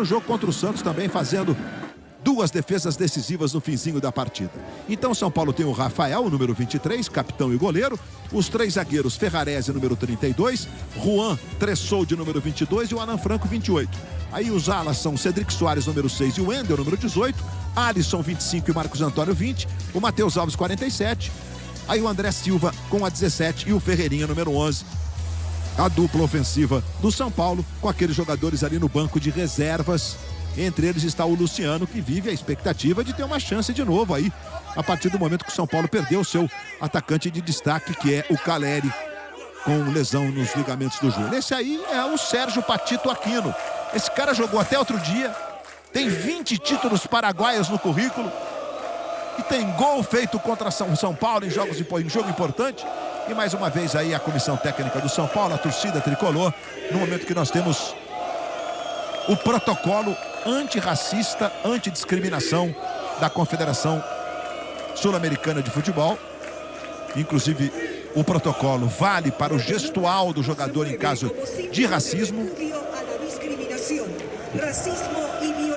O jogo contra o Santos também fazendo duas defesas decisivas no finzinho da partida. Então São Paulo tem o Rafael, o número 23, capitão e goleiro. Os três zagueiros, Ferrarese, número 32, Juan Tressoldi, número 22 e o Alan Franco, 28. Aí os alas são Cedric Soares, número 6 e o Wendel, número 18. Alisson, 25 e o Marcos Antônio, 20. O Matheus Alves, 47. Aí o André Silva com a 17 e o Ferreirinha, número 11. A dupla ofensiva do São Paulo com aqueles jogadores ali no banco de reservas. Entre eles está o Luciano, que vive a expectativa de ter uma chance de novo aí, a partir do momento que o São Paulo perdeu o seu atacante de destaque, que é o Caleri, com lesão nos ligamentos do joelho. Esse aí é o Sérgio Patito Aquino. Esse cara jogou até outro dia, tem 20 títulos paraguaios no currículo e tem gol feito contra São Paulo em jogo importante. E mais uma vez aí a comissão técnica do São Paulo, a torcida tricolor, no momento que nós temos o protocolo antirracista, antidiscriminação da Confederação Sul-Americana de Futebol. Inclusive, o protocolo vale para o gestual do jogador em caso de racismo.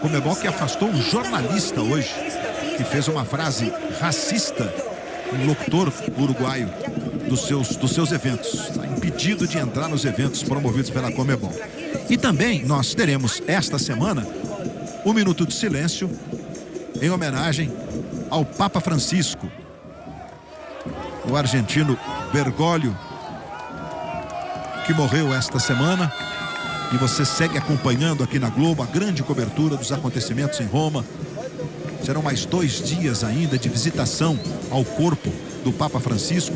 Conmebol que afastou um jornalista hoje, que fez uma frase racista, um locutor uruguaio, dos seus eventos. Está impedido de entrar nos eventos promovidos pela Conmebol. E também nós teremos esta semana um minuto de silêncio em homenagem ao Papa Francisco, o argentino Bergoglio, que morreu esta semana. E você segue acompanhando aqui na Globo a grande cobertura dos acontecimentos em Roma. Serão mais 2 dias ainda de visitação ao corpo do Papa Francisco.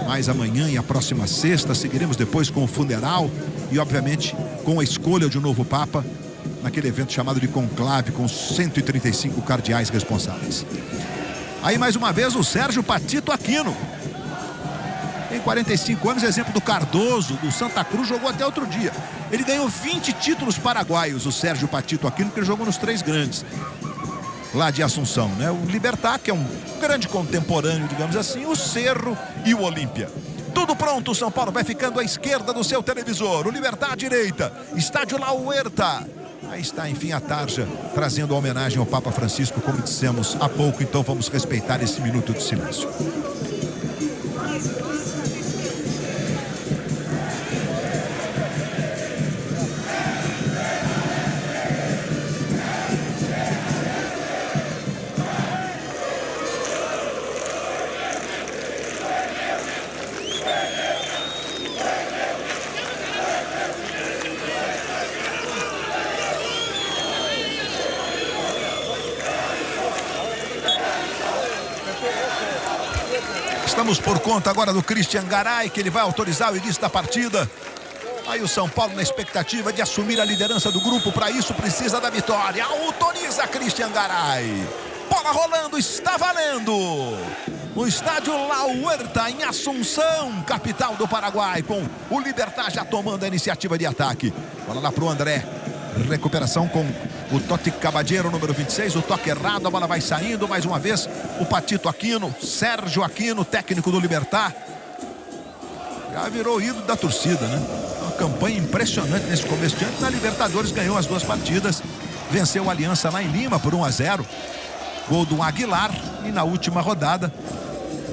Mais amanhã e a próxima sexta seguiremos depois com o funeral e obviamente com a escolha de um novo Papa naquele evento chamado de conclave com 135 cardeais responsáveis. Aí mais uma vez o Sérgio Patito Aquino. Tem 45 anos, exemplo do Cardoso, do Santa Cruz, jogou até outro dia. Ele ganhou 20 títulos paraguaios, o Sérgio Patito Aquino, porque ele jogou nos 3 grandes lá de Assunção, né? O Libertad, que é um grande contemporâneo, digamos assim, o Cerro e o Olímpia. Tudo pronto, o São Paulo vai ficando à esquerda do seu televisor, o Libertad à direita, estádio La Huerta. Aí está, enfim, a tarja trazendo a homenagem ao Papa Francisco, como dissemos há pouco, então vamos respeitar esse minuto de silêncio. Estamos por conta agora do Christian Garay, que ele vai autorizar o início da partida. Aí o São Paulo na expectativa de assumir a liderança do grupo. Para isso precisa da vitória. Autoriza Christian Garay. Bola rolando, está valendo. No estádio La Huerta, em Assunção, capital do Paraguai, com o Libertad já tomando a iniciativa de ataque. Bola lá para o André. Recuperação com o Totti Caballero, número 26, o toque errado, a bola vai saindo, mais uma vez o Patito Aquino, Sérgio Aquino, técnico do Libertad. Já virou ídolo da torcida, né? Uma campanha impressionante nesse começo de ano. Na Libertadores ganhou as 2 partidas, venceu a Aliança lá em Lima por 1-0, gol do Aguilar, e na última rodada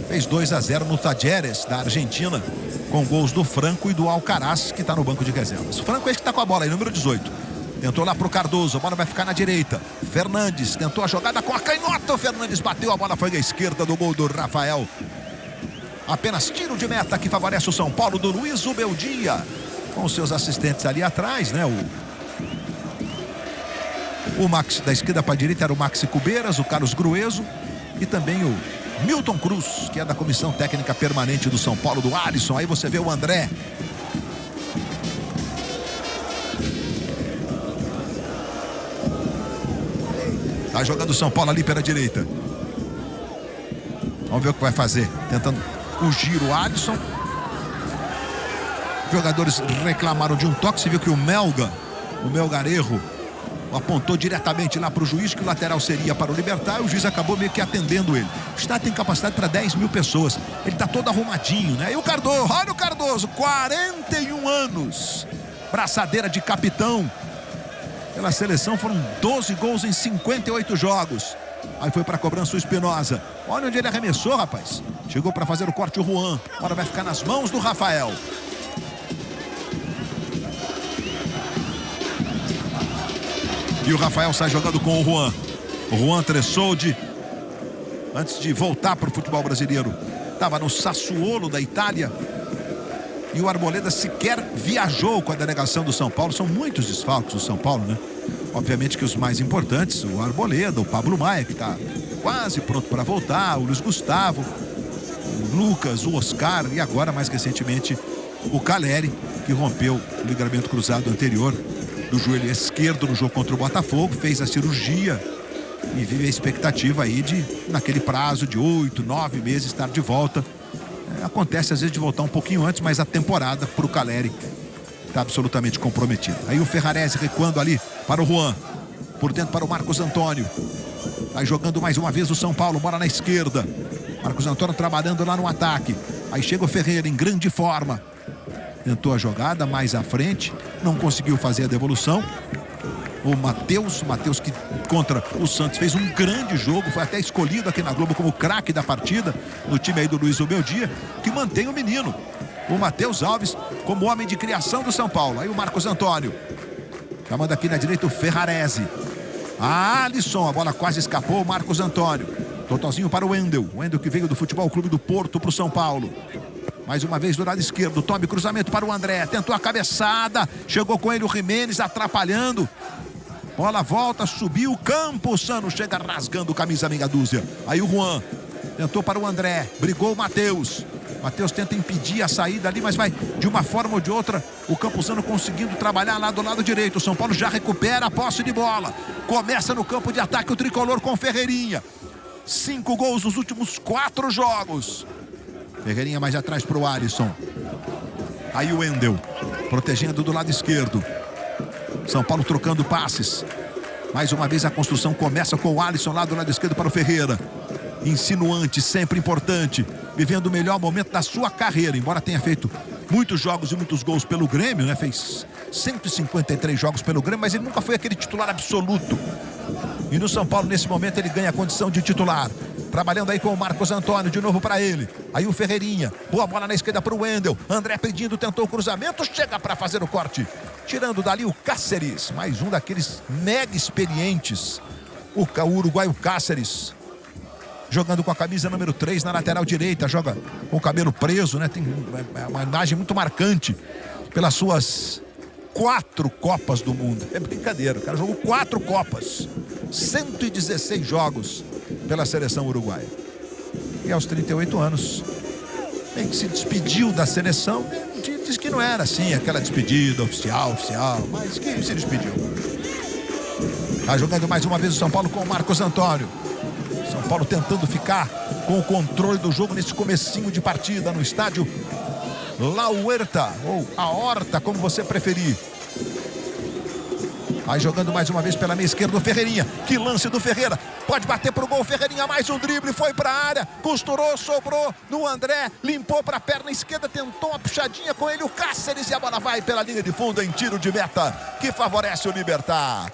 fez 2-0 no Talleres da Argentina, com gols do Franco e do Alcaraz, que está no banco de reservas. O Franco é esse que está com a bola aí, número 18. Tentou lá pro Cardoso, a bola vai ficar na direita. Fernandes tentou a jogada com a canhota. O Fernandes bateu, a bola foi à esquerda do gol do Rafael. Apenas tiro de meta que favorece o São Paulo do Luiz Ubeldia. Com os seus assistentes ali atrás, né? O Max, da esquerda para a direita era o Maxi Cubeiras, o Carlos Grueso e também o Milton Cruz, que é da comissão técnica permanente do São Paulo, do Alisson. Aí você vê o André. Tá jogando o São Paulo ali pela direita. Vamos ver o que vai fazer. Tentando o giro, Alisson. Os jogadores reclamaram de um toque. Você viu que o Melgarejo apontou diretamente lá para o juiz que o lateral seria para o Libertad. E o juiz acabou meio que atendendo ele. O estádio tem capacidade para 10 mil pessoas. Ele está todo arrumadinho, né? E o Cardoso, olha o Cardoso, 41 anos. Braçadeira de capitão. pela seleção. Foram 12 gols em 58 jogos. Aí foi para a cobrança o Espinosa. Olha onde ele arremessou, rapaz. Chegou para fazer o corte o Juan. Agora vai ficar nas mãos do Rafael. E o Rafael sai jogando com o Juan. O Juan Tressoldi, antes de voltar para o futebol brasileiro, estava no Sassuolo da Itália. E o Arboleda sequer viajou com a delegação do São Paulo. São muitos desfalques do São Paulo, né? Obviamente que os mais importantes, o Arboleda, o Pablo Maia, que está quase pronto para voltar, o Luiz Gustavo, o Lucas, o Oscar e agora, mais recentemente, o Caleri, que rompeu o ligamento cruzado anterior do joelho esquerdo no jogo contra o Botafogo, fez a cirurgia e vive a expectativa aí de, naquele prazo de 8, 9 meses, estar de volta. Acontece às vezes de voltar um pouquinho antes, mas a temporada para o Caleri está absolutamente comprometida. Aí o Ferrarese recuando ali para o Juan, por dentro para o Marcos Antônio. Vai jogando mais uma vez o São Paulo, bola na esquerda. Marcos Antônio trabalhando lá no ataque. Aí chega o Ferreira em grande forma. Tentou a jogada mais à frente, não conseguiu fazer a devolução. O Matheus que contra o Santos fez um grande jogo, foi até escolhido aqui na Globo como craque da partida, no time aí do Luiz Ubeldia, que mantém o menino, o Matheus Alves, como homem de criação do São Paulo. Aí o Marcos Antônio, chamando aqui na direita o Ferrarese. Alisson, a bola quase escapou, o Marcos Antônio. Totalzinho para o Wendel, que veio do Futebol Clube do Porto para o São Paulo. Mais uma vez do lado esquerdo, Tobi, cruzamento para o André, tentou a cabeçada, chegou com ele o Jimenez atrapalhando. Bola volta, subiu o campo, o Sano chega rasgando camisa meia dúzia. Aí o Juan tentou para o André, brigou o Matheus. Matheus tenta impedir a saída ali, mas vai de uma forma ou de outra. O Campuzano conseguindo trabalhar lá do lado direito. O São Paulo já recupera a posse de bola. Começa no campo de ataque o tricolor com Ferreirinha. 5 gols nos últimos 4 jogos. Ferreirinha mais atrás para o Alisson. Aí o Wendel protegendo do lado esquerdo. São Paulo trocando passes. Mais uma vez a construção começa com o Alisson lá do lado esquerdo para o Ferreira. Insinuante, sempre importante, vivendo o melhor momento da sua carreira, embora tenha feito muitos jogos e muitos gols pelo Grêmio, né? Fez 153 jogos pelo Grêmio, mas ele nunca foi aquele titular absoluto. E no São Paulo, nesse momento, ele ganha a condição de titular. Trabalhando aí com o Marcos Antônio, de novo para ele. Aí o Ferreirinha, boa bola na esquerda para o Wendel. André pedindo, tentou o cruzamento, chega para fazer o corte. Tirando dali o Cáceres, mais um daqueles mega experientes. O uruguaio Cáceres, jogando com a camisa número 3 na lateral direita, joga com o cabelo preso, né? Tem uma imagem muito marcante pelas suas 4 Copas do Mundo. É brincadeira, o cara jogou 4 Copas, 116 jogos pela seleção uruguaia. E aos 38 anos, bem que se despediu da seleção, diz que não era assim, aquela despedida oficial, mas que se despediu. Tá jogando mais uma vez o São Paulo com o Marcos Antônio. São Paulo tentando ficar com o controle do jogo nesse comecinho de partida no estádio La Huerta, ou a Horta, como você preferir. Aí jogando mais uma vez pela meia esquerda o Ferreirinha. Que lance do Ferreira. Pode bater pro gol. Ferreirinha, mais um drible. Foi pra área. Costurou, sobrou no André. Limpou pra perna esquerda. Tentou uma puxadinha com ele. O Cáceres. E a bola vai pela linha de fundo em tiro de meta, que favorece o Libertad.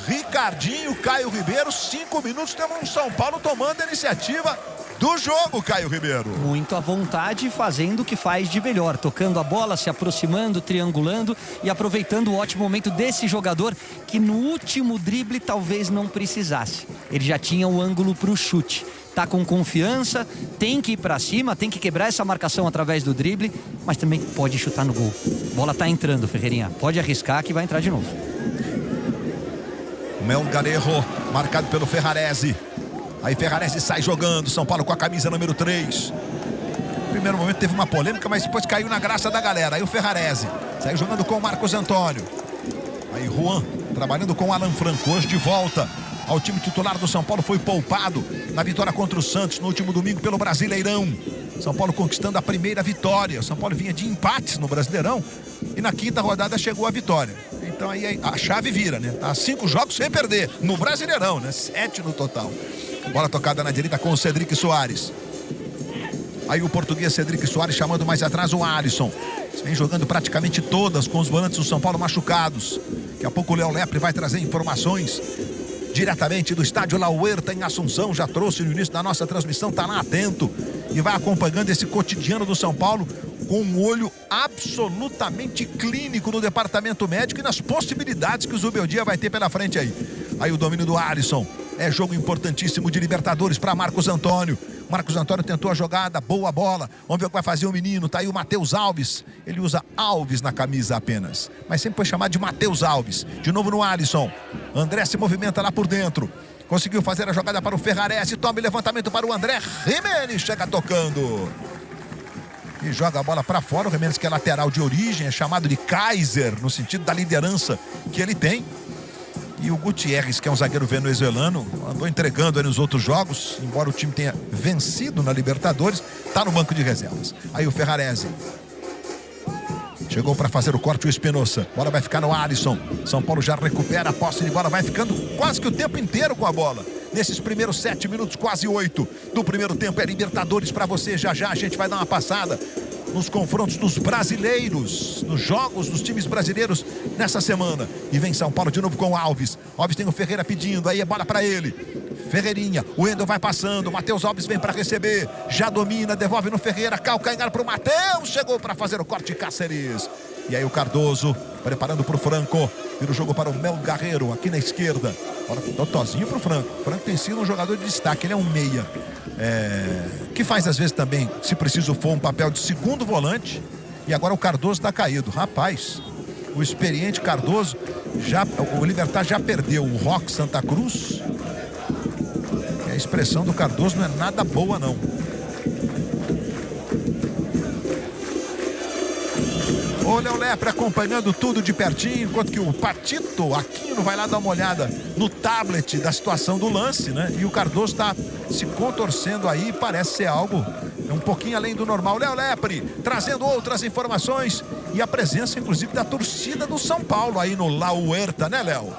Ricardinho, Caio Ribeiro. 5 minutos. Temos um São Paulo tomando a iniciativa do jogo, Caio Ribeiro. Muito à vontade, fazendo o que faz de melhor, tocando a bola, se aproximando, triangulando e aproveitando o ótimo momento desse jogador que no último drible talvez não precisasse. Ele já tinha o ângulo para o chute. Tá com confiança, tem que ir para cima, tem que quebrar essa marcação através do drible, mas também pode chutar no gol. Bola tá entrando, Ferreirinha. Pode arriscar que vai entrar de novo. Melgarejo, marcado pelo Ferrarese. Aí Ferrarese sai jogando, São Paulo com a camisa número 3. No primeiro momento teve uma polêmica, mas depois caiu na graça da galera. Aí o Ferrarese sai jogando com o Marcos Antônio. Aí Juan trabalhando com o Alan Franco, hoje de volta ao time titular do São Paulo. Foi poupado na vitória contra o Santos no último domingo pelo Brasileirão. São Paulo conquistando a primeira vitória. São Paulo vinha de empates no Brasileirão e na quinta rodada chegou a vitória. Então aí a chave vira, né? Tá 5 jogos sem perder no Brasileirão, né? 7 no total. Bola tocada na direita com o Cedric Soares. Aí o português Cedric Soares chamando mais atrás o Alisson. Vem jogando praticamente todas com os volantes do São Paulo machucados. Daqui a pouco o Léo Lepre vai trazer informações diretamente do estádio La Huerta em Assunção. Já trouxe no início da nossa transmissão, tá lá atento e vai acompanhando esse cotidiano do São Paulo com um olho absolutamente clínico no departamento médico e nas possibilidades que o Zubeldia vai ter pela frente aí. Aí o domínio do Alisson. É jogo importantíssimo de Libertadores para Marcos Antônio. Marcos Antônio tentou a jogada, boa bola. Vamos ver o que vai fazer o menino. Tá aí o Matheus Alves. Ele usa Alves na camisa apenas, mas sempre foi chamado de Matheus Alves. De novo no Alisson. André se movimenta lá por dentro. Conseguiu fazer a jogada para o Ferrarese. Toma o levantamento para o André. Jimenez chega tocando e joga a bola para fora. O Jimenez, que é lateral de origem, é chamado de Kaiser, no sentido da liderança que ele tem. E o Gutierrez, que é um zagueiro venezuelano, andou entregando aí nos outros jogos, embora o time tenha vencido na Libertadores, está no banco de reservas. Aí o Ferrarese chegou para fazer o corte, o Espinosa. Bola vai ficar no Alisson. São Paulo já recupera a posse de bola, vai ficando quase que o tempo inteiro com a bola. Nesses primeiros 7 minutos, quase 8 do primeiro tempo, é Libertadores para você. Já já a gente vai dar uma passada nos confrontos dos brasileiros, nos jogos dos times brasileiros nessa semana. E vem São Paulo de novo com o Alves. Alves tem o Ferreira pedindo, aí é bola para ele. Ferreirinha, o Wendel vai passando, o Matheus Alves vem para receber, já domina, devolve no Ferreira, calcanhar para o Matheus, chegou para fazer o corte, Cáceres. E aí o Cardoso, preparando para o Franco, vira o jogo para o Mel Guerreiro, aqui na esquerda. Olha, totozinho para o Franco. O Franco tem sido um jogador de destaque, ele é um meia. Que faz às vezes também, se preciso for, um papel de segundo volante. E agora o Cardoso está caído. Rapaz, o experiente Cardoso, o Libertad já perdeu o Roque Santa Cruz. E a expressão do Cardoso não é nada boa, não. O Léo Lepre acompanhando tudo de pertinho, enquanto que o Patito Aquino vai lá dar uma olhada no tablet da situação do lance, né? E o Cardoso está se contorcendo aí, parece ser algo um pouquinho além do normal. Léo Lepre trazendo outras informações e a presença, inclusive, da torcida do São Paulo aí no La Huerta, né, Léo?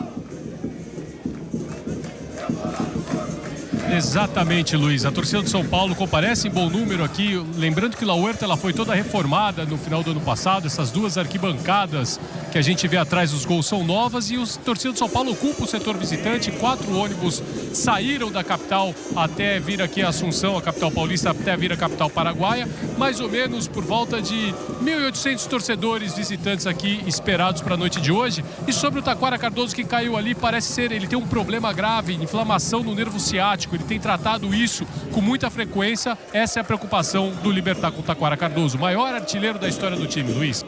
Exatamente, Luiz. A torcida do São Paulo comparece em bom número aqui. Lembrando que La Huerta ela foi toda reformada no final do ano passado. Essas duas arquibancadas que a gente vê atrás dos gols são novas e os torcedores do São Paulo ocupam o setor visitante. 4 ônibus saíram da capital até vir aqui a Assunção, a capital paulista, até vir a capital paraguaia. Mais ou menos por volta de 1.800 torcedores visitantes aqui esperados para a noite de hoje. E sobre o Taquara Cardoso que caiu ali, parece ser, ele tem um problema grave, inflamação no nervo ciático. Ele tem tratado isso com muita frequência. Essa é a preocupação do Libertad com o Taquara Cardoso, maior artilheiro da história do time, Luiz.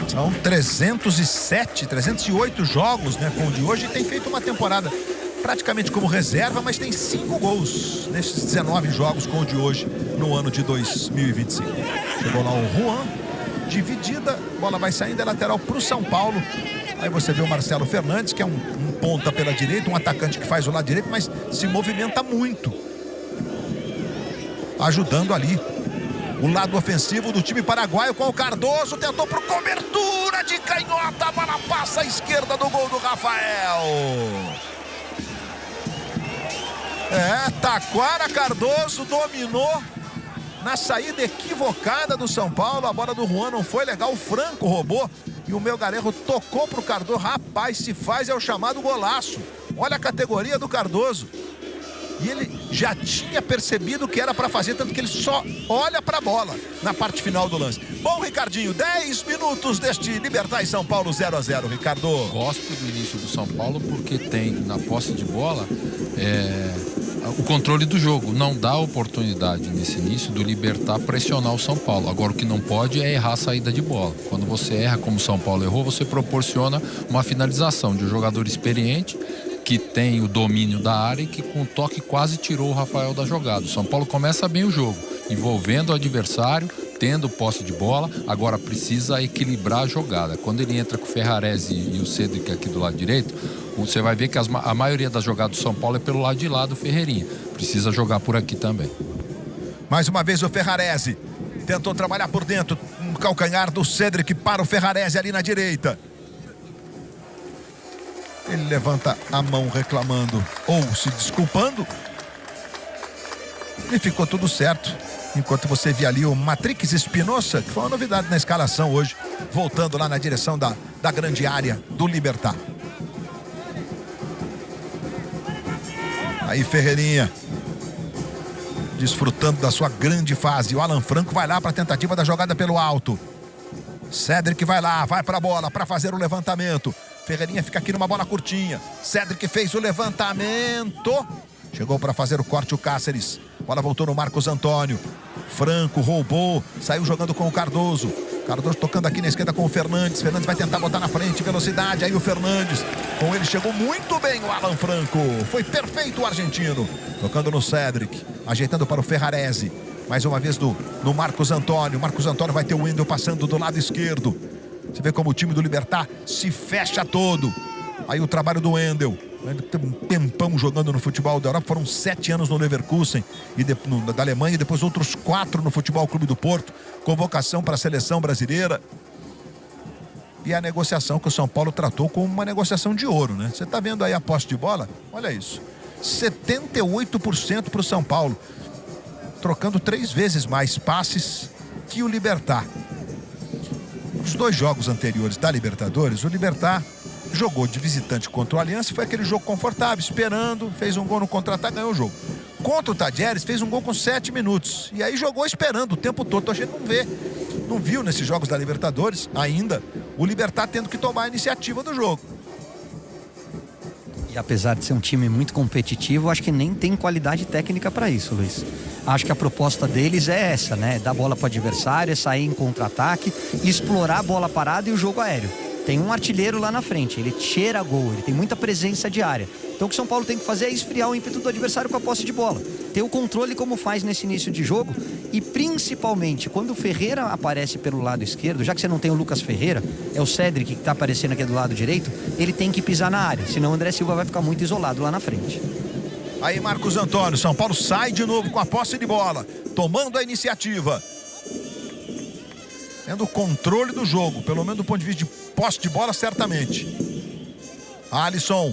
São 308 jogos, né, com o de hoje, e tem feito uma temporada praticamente como reserva, mas tem 5 gols nesses 19 jogos com o de hoje no ano de 2025. Chegou lá o Juan, dividida, bola vai saindo, é lateral para o São Paulo. Aí você vê o Marcelo Fernandes, que é um ponta pela direita, um atacante que faz o lado direito, mas se movimenta muito, ajudando ali o lado ofensivo do time paraguaio com o Cardoso. Tentou por cobertura de canhota, a bola passa à esquerda do gol do Rafael. Taquara Cardoso dominou na saída equivocada do São Paulo. A bola do Juan não foi legal, o Franco roubou e o Mel Guerreiro tocou pro Cardoso. Rapaz, se faz é o chamado golaço. Olha a categoria do Cardoso. E ele já tinha percebido que era para fazer, tanto que ele só olha para a bola na parte final do lance. Bom, Ricardinho, 10 minutos deste Libertad e São Paulo 0-0, Ricardo. Gosto do início do São Paulo porque tem na posse de bola o controle do jogo. Não dá oportunidade nesse início do Libertad pressionar o São Paulo. Agora o que não pode é errar a saída de bola. Quando você erra como o São Paulo errou, você proporciona uma finalização de um jogador experiente que tem o domínio da área e que com um toque quase tirou o Rafael da jogada. O São Paulo começa bem o jogo, envolvendo o adversário, tendo posse de bola, agora precisa equilibrar a jogada. Quando ele entra com o Ferrarese e o Cedric aqui do lado direito, você vai ver que a maioria das jogadas do São Paulo é pelo lado de lá do Ferreirinha. Precisa jogar por aqui também. Mais uma vez o Ferrarese tentou trabalhar por dentro, um calcanhar do Cedric para o Ferrarese ali na direita. Ele levanta a mão reclamando ou se desculpando. E ficou tudo certo. Enquanto você via ali o Matrix Espinosa, que foi uma novidade na escalação hoje, voltando lá na direção da da grande área do Libertad. Aí Ferreirinha, desfrutando da sua grande fase. O Alan Franco vai lá para a tentativa da jogada pelo alto. Cédric vai lá, vai para a bola para fazer o levantamento. Ferreirinha fica aqui numa bola curtinha. Cédric fez o levantamento. Chegou para fazer o corte o Cáceres. Bola voltou no Marcos Antônio. Franco roubou, saiu jogando com o Cardoso. Cardoso tocando aqui na esquerda com o Fernandes. Fernandes vai tentar botar na frente, velocidade. Aí o Fernandes, com ele chegou muito bem o Alan Franco. Foi perfeito o argentino. Tocando no Cédric, ajeitando para o Ferrarese. Mais uma vez no Marcos Antônio. Marcos Antônio vai ter o Wendel passando do lado esquerdo. Você vê como o time do Libertad se fecha todo. Aí o trabalho do Wendel. Tem um tempão jogando no futebol da Europa. Foram 7 anos no Leverkusen da Alemanha, e depois outros 4 no Futebol Clube do Porto. Convocação para a seleção brasileira. E a negociação que o São Paulo tratou como uma negociação de ouro, né? Você está vendo aí a posse de bola? Olha isso. 78% para o São Paulo. Trocando 3 vezes mais passes que o Libertad. Os 2 jogos anteriores da Libertadores, o Libertad jogou de visitante contra o Aliança, foi aquele jogo confortável, esperando, fez um gol no contra-ataque, ganhou o jogo. Contra o Tadieres, fez um gol com 7 minutos. E aí jogou esperando o tempo todo. Então a gente não viu nesses jogos da Libertadores ainda o Libertad tendo que tomar a iniciativa do jogo. E apesar de ser um time muito competitivo, acho que nem tem qualidade técnica para isso, Luiz. Acho que a proposta deles é essa, né? Dar bola para o adversário, sair em contra-ataque, explorar a bola parada e o jogo aéreo. Tem um artilheiro lá na frente, ele cheira gol, ele tem muita presença de área. Então o que o São Paulo tem que fazer é esfriar o ímpeto do adversário com a posse de bola. Ter o controle como faz nesse início de jogo e principalmente quando o Ferreira aparece pelo lado esquerdo, já que você não tem o Lucas Ferreira, é o Cédric que está aparecendo aqui do lado direito, ele tem que pisar na área, senão o André Silva vai ficar muito isolado lá na frente. Aí Marcos Antônio, São Paulo sai de novo com a posse de bola, tomando a iniciativa. Tendo o controle do jogo, pelo menos do ponto de vista de posse de bola, certamente. Alisson.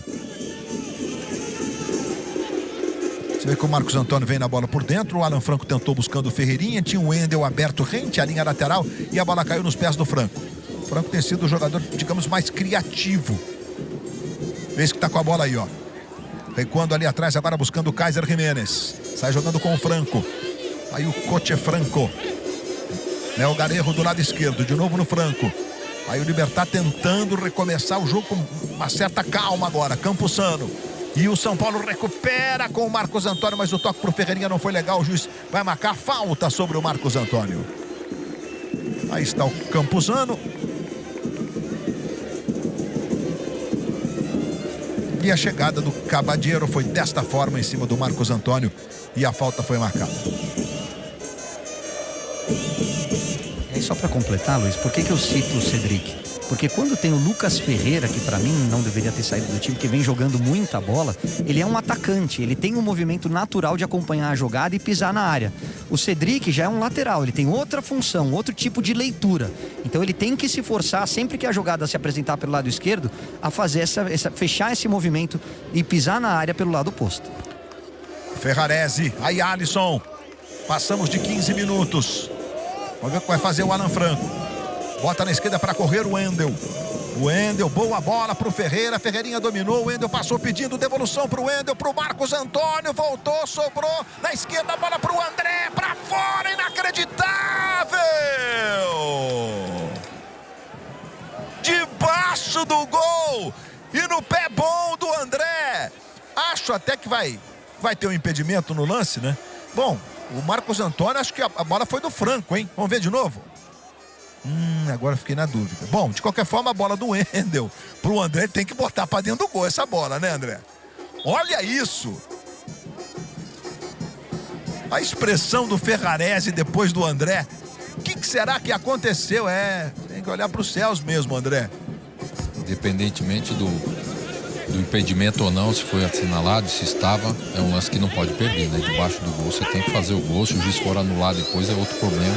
Você vê que o Marcos Antônio vem na bola por dentro. O Alan Franco tentou buscando o Ferreirinha. Tinha o Wendel aberto rente à linha lateral e a bola caiu nos pés do Franco. O Franco tem sido o jogador, digamos, mais criativo. Esse que está com a bola aí, ó. Recuando ali atrás, agora buscando o Kaiser Jiménez. Sai jogando com o Franco. Aí o Coche Franco. O Garejo do lado esquerdo, de novo no Franco. Aí o Libertad tentando recomeçar o jogo com uma certa calma agora. Campuzano. E o São Paulo recupera com o Marcos Antônio, mas o toque pro Ferreirinha não foi legal. O juiz vai marcar falta sobre o Marcos Antônio. Aí está o Campuzano. E a chegada do Caballero foi desta forma em cima do Marcos Antônio. E a falta foi marcada. E só para completar, Luiz, por que eu cito o Cédric? Porque quando tem o Lucas Ferreira, que para mim não deveria ter saído do time, que vem jogando muita bola, ele é um atacante, ele tem um movimento natural de acompanhar a jogada e pisar na área. O Cédric já é um lateral, ele tem outra função, outro tipo de leitura. Então ele tem que se forçar, sempre que a jogada se apresentar pelo lado esquerdo, a fazer fechar esse movimento e pisar na área pelo lado oposto. Ferrarese, aí Alisson. Passamos de 15 minutos. Vamos ver o que vai fazer o Alan Franco. Bota na esquerda para correr o Wendel. O Wendel, boa bola para o Ferreira. Ferreirinha dominou, o Wendel passou pedindo devolução para o Wendel, para o Marcos Antônio. Voltou, sobrou. Na esquerda, bola para o André. Para fora, inacreditável! Debaixo do gol. E no pé bom do André. Acho até que vai ter um impedimento no lance, né? Bom, o Marcos Antônio, acho que a bola foi do Franco, hein? Vamos ver de novo? Agora fiquei na dúvida. Bom, de qualquer forma, a bola do Wendel pro André, ele tem que botar pra dentro do gol essa bola, né, André? Olha isso! A expressão do Ferrarese depois do André. O que será que aconteceu? Tem que olhar pros céus mesmo, André. Independentemente do impedimento ou não, se foi assinalado, se estava, é um lance que não pode perder, né? Debaixo do gol você tem que fazer o gol, se o juiz for anular depois é outro problema.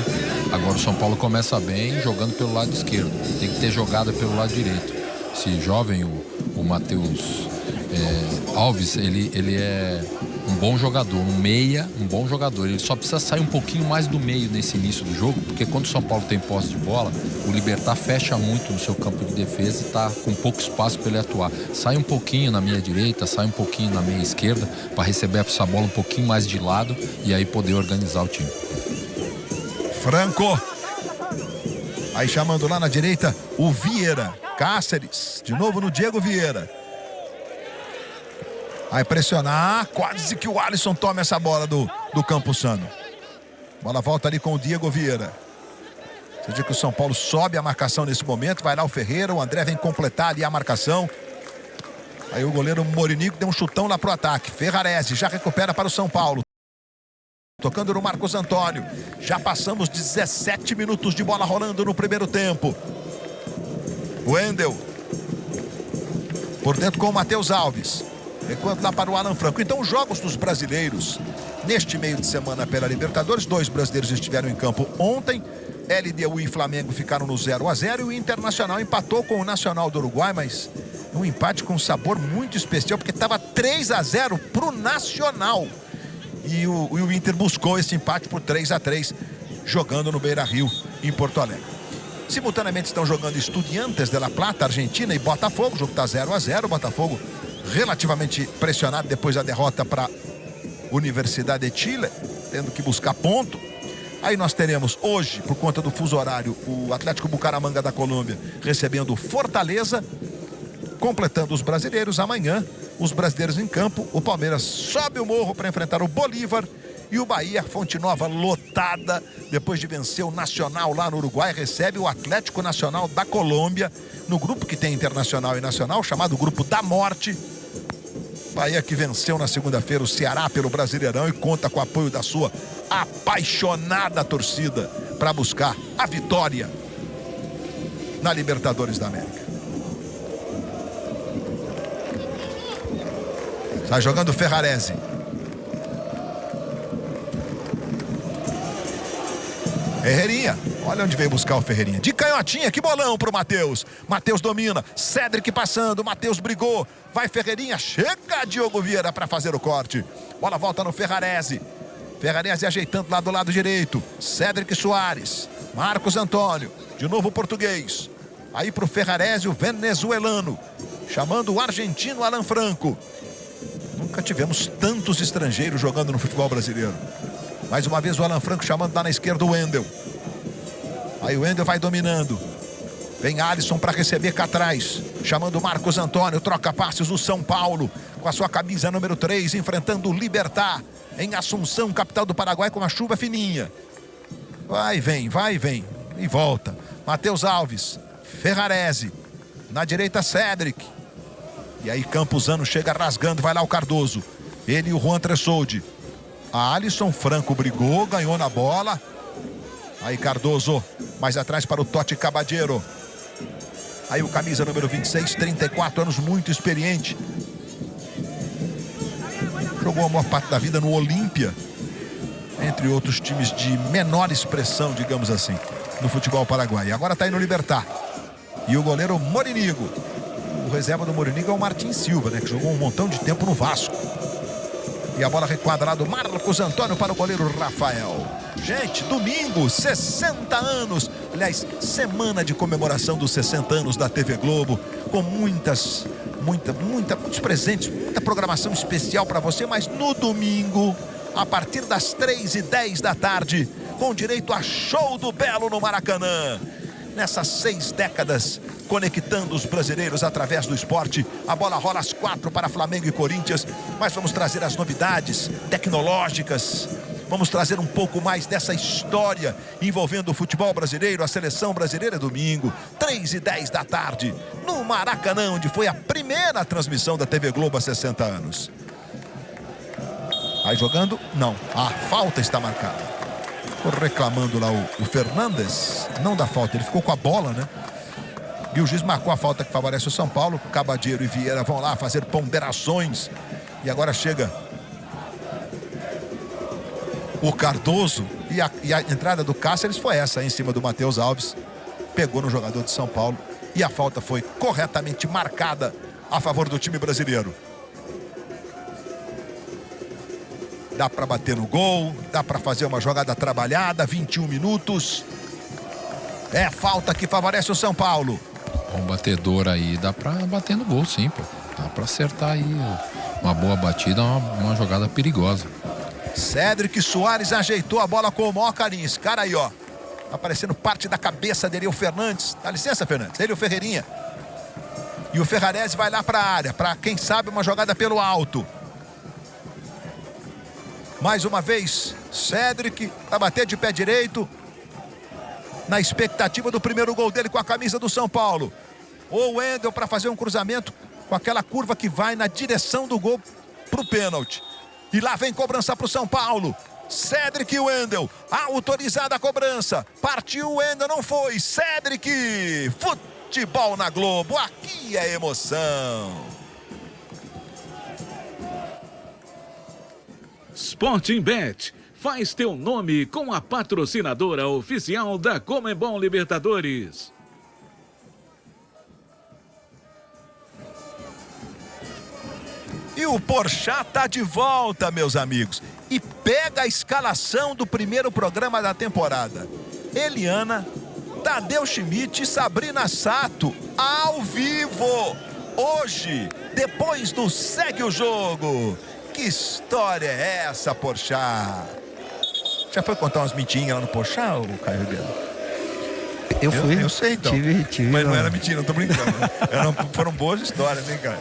Agora o São Paulo começa bem jogando pelo lado esquerdo, tem que ter jogada pelo lado direito. Esse jovem, o Matheus Alves, ele é um bom jogador, um meia, um bom jogador. Ele só precisa sair um pouquinho mais do meio nesse início do jogo, porque quando o São Paulo tem posse de bola, o Libertad fecha muito no seu campo de defesa e está com pouco espaço para ele atuar. Sai um pouquinho na meia direita, sai um pouquinho na meia esquerda, para receber essa bola um pouquinho mais de lado e aí poder organizar o time. Franco. Aí chamando lá na direita o Vieira. Cáceres, de novo no Diego Vieira. Vai pressionar, quase que o Alisson tome essa bola do Campuzano. Bola volta ali com o Diego Vieira. Você vê que o São Paulo sobe a marcação nesse momento. Vai lá o Ferreira, o André vem completar ali a marcação. Aí o goleiro Morinigo deu um chutão lá pro ataque. Ferrarese já recupera para o São Paulo. Tocando no Marcos Antônio. Já passamos 17 minutos de bola rolando no primeiro tempo. Wendel. Por dentro com o Matheus Alves. Enquanto lá para o Alan Franco. Então os jogos dos brasileiros neste meio de semana pela Libertadores. 2 brasileiros estiveram em campo ontem. LDU e Flamengo ficaram no 0-0. E o Internacional empatou com o Nacional do Uruguai. Mas um empate com sabor muito especial. Porque estava 3-0 para o Nacional. E o Inter buscou esse empate por 3-3. Jogando no Beira-Rio, em Porto Alegre. Simultaneamente estão jogando Estudiantes de La Plata, Argentina e Botafogo. O jogo está 0-0. Botafogo relativamente pressionado depois da derrota para a Universidade de Chile, tendo que buscar ponto. Aí nós teremos hoje, por conta do fuso horário, o Atlético Bucaramanga da Colômbia recebendo Fortaleza, completando os brasileiros. Amanhã, os brasileiros em campo. O Palmeiras sobe o morro para enfrentar o Bolívar. E o Bahia, Fonte Nova lotada, depois de vencer o Nacional lá no Uruguai, recebe o Atlético Nacional da Colômbia, no grupo que tem Internacional e Nacional, chamado Grupo da Morte. Bahia que venceu na segunda-feira o Ceará pelo Brasileirão e conta com o apoio da sua apaixonada torcida para buscar a vitória na Libertadores da América. Sai jogando Ferrarese. Ferreirinha, olha onde veio buscar o Ferreirinha. De canhotinha, que bolão pro Matheus. Matheus domina, Cédric passando, Matheus brigou. Vai Ferreirinha, chega Diogo Vieira para fazer o corte. Bola volta no Ferrarese. Ferrarese ajeitando lá do lado direito. Cédric Soares, Marcos Antônio, de novo o português. Aí pro Ferrarese o venezuelano, chamando o argentino Alan Franco. Nunca tivemos tantos estrangeiros jogando no futebol brasileiro. Mais uma vez o Alan Franco chamando lá na esquerda o Wendel. Aí o Wendel vai dominando. Vem Alisson para receber cá atrás. Chamando o Marcos Antônio. Troca passes o São Paulo. Com a sua camisa número 3. Enfrentando o Libertad. Em Assunção, capital do Paraguai, com uma chuva fininha. Vai, vem. E volta. Matheus Alves. Ferrarese. Na direita Cédric. E aí Campuzano chega rasgando. Vai lá o Cardoso. Ele e o Juan Tressoldi. A Alisson Franco brigou, ganhou na bola. Aí Cardoso, mais atrás para o Totti Caballero. Aí o camisa número 26, 34 anos, muito experiente. Jogou a maior parte da vida no Olímpia, entre outros times de menor expressão, digamos assim, no futebol paraguaio. Agora está aí no Libertad. E o goleiro Morinigo. O reserva do Morinigo é o Martin Silva, né, que jogou um montão de tempo no Vasco. E a bola requadra do Marcos Antônio para o goleiro Rafael. Gente, domingo, 60 anos. Aliás, semana de comemoração dos 60 anos da TV Globo. Com muitos presentes, muita programação especial para você. Mas no domingo, a partir das 3h10 da tarde, com direito a show do Belo no Maracanã. Nessas 6 décadas, conectando os brasileiros através do esporte. A bola rola às 4 para Flamengo e Corinthians. Mas vamos trazer as novidades tecnológicas. Vamos trazer um pouco mais dessa história envolvendo o futebol brasileiro, a seleção brasileira. Domingo, 3h10 da tarde, no Maracanã, onde foi a primeira transmissão da TV Globo há 60 anos. Aí jogando? Não. A falta está marcada. Reclamando lá o Fernandes. Não dá falta, ele ficou com a bola, né? E o juiz marcou a falta que favorece o São Paulo. Caballero e Vieira vão lá fazer ponderações. E agora chega o Cardoso. E a entrada do Cáceres foi essa, em cima do Matheus Alves. Pegou no jogador de São Paulo. E a falta foi corretamente marcada a favor do time brasileiro. Dá para bater no gol, dá para fazer uma jogada trabalhada, 21 minutos. É falta que favorece o São Paulo. Um batedor aí, dá pra bater no gol, sim, pô. Dá pra acertar aí uma boa batida, uma jogada perigosa. Cédric Soares ajeitou a bola com o maior carinho. Esse cara aí, ó, aparecendo parte da cabeça dele, o Fernandes. Dá licença, Fernandes. Ele e o Ferreirinha. E o Ferrarese vai lá para a área, para quem sabe uma jogada pelo alto. Mais uma vez, Cédric para bater de pé direito. Na expectativa do primeiro gol dele com a camisa do São Paulo. O Wendel para fazer um cruzamento com aquela curva que vai na direção do gol para o pênalti. E lá vem cobrança para o São Paulo. Cédric e Wendel, autorizada a cobrança. Partiu o Wendel, não foi. Cédric, futebol na Globo, aqui é emoção. Sporting Bet, faz teu nome com a patrocinadora oficial da Conmebol Libertadores. E o Porchat tá de volta, meus amigos. E pega a escalação do primeiro programa da temporada. Eliana, Tadeu Schmidt e Sabrina Sato, ao vivo. Hoje, depois do Segue o Jogo. Que história é essa, Porchat? Já foi contar umas mentirinhas lá no Porchat, o Caio Ribeiro? Eu fui. Eu sei, então. Tive, mas não era mentira, não tô brincando. Foram boas histórias, hein, cara?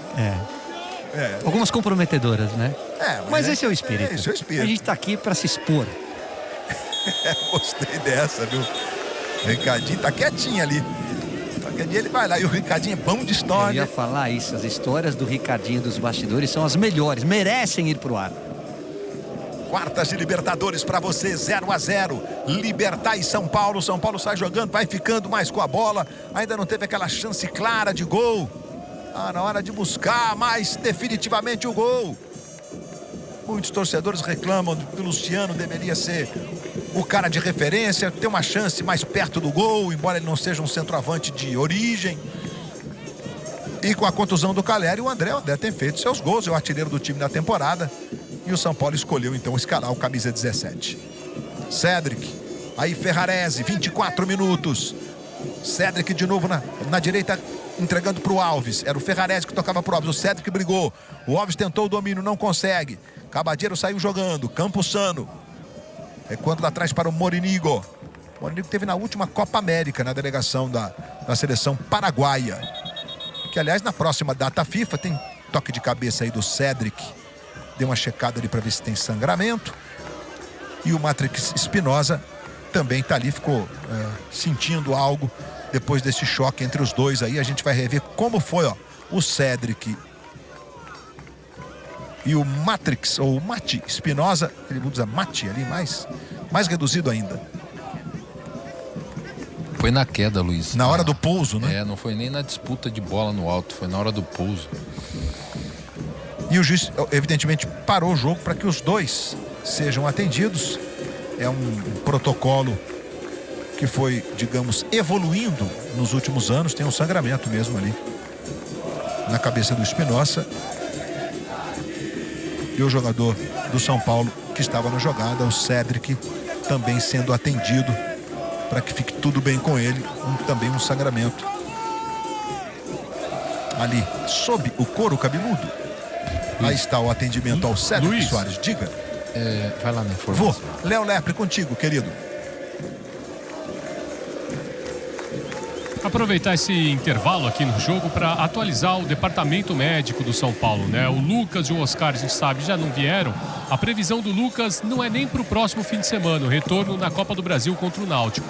Algumas comprometedoras, né? Mas esse é o espírito. Esse é o espírito. A gente tá aqui para se expor. Gostei dessa, viu? O Ricardinho tá quietinho ali. Qualquer dia ele vai lá. E o Ricardinho é bom de história. Eu ia falar isso. As histórias do Ricardinho dos bastidores são as melhores. Merecem ir pro ar. Quartas de Libertadores para você, 0-0. Libertad e São Paulo. São Paulo sai jogando, vai ficando mais com a bola. Ainda não teve aquela chance clara de gol. Na hora de buscar mais definitivamente o gol. Muitos torcedores reclamam que o Luciano deveria ser o cara de referência, ter uma chance mais perto do gol, embora ele não seja um centroavante de origem. E com a contusão do Caleri, o André tem feito seus gols, é o artilheiro do time da temporada. E o São Paulo escolheu então escalar o camisa 17. Cédric, aí Ferrarese, 24 minutos. Cédric de novo na direita, entregando para o Alves. Era o Ferrarese que tocava para o Alves. O Cédric brigou. O Alves tentou o domínio, não consegue. Cabadeiro saiu jogando. Campossano. Quando lá atrás para o Morinigo. O Morinigo teve na última Copa América, na delegação da seleção paraguaia. Que, aliás, na próxima data FIFA tem toque de cabeça aí do Cédric. Deu uma checada ali para ver se tem sangramento. E o Matrix Espinosa também está ali, ficou sentindo algo depois desse choque entre os dois aí. A gente vai rever como foi, ó, o Cédric e o Matrix, ou o Mati Espinosa. Ele usa Mati ali, mais reduzido ainda. Foi na queda, Luiz. Na hora do pouso, né? Não foi nem na disputa de bola no alto, foi na hora do pouso. E o juiz, evidentemente, parou o jogo para que os dois sejam atendidos. É um protocolo que foi, digamos, evoluindo nos últimos anos. Tem um sangramento mesmo ali na cabeça do Espinosa. E o jogador do São Paulo que estava na jogada, o Cédric, também sendo atendido para que fique tudo bem com ele. Também um sangramento ali sob o couro cabeludo. Aí está o atendimento ao Cédric Soares. Diga. Vai lá na informação. Vou. Léo Lepre, contigo, querido. Aproveitar esse intervalo aqui no jogo para atualizar o departamento médico do São Paulo, né? O Lucas e o Oscar, a gente sabe, já não vieram. A previsão do Lucas não é nem para o próximo fim de semana, o retorno na Copa do Brasil contra o Náutico.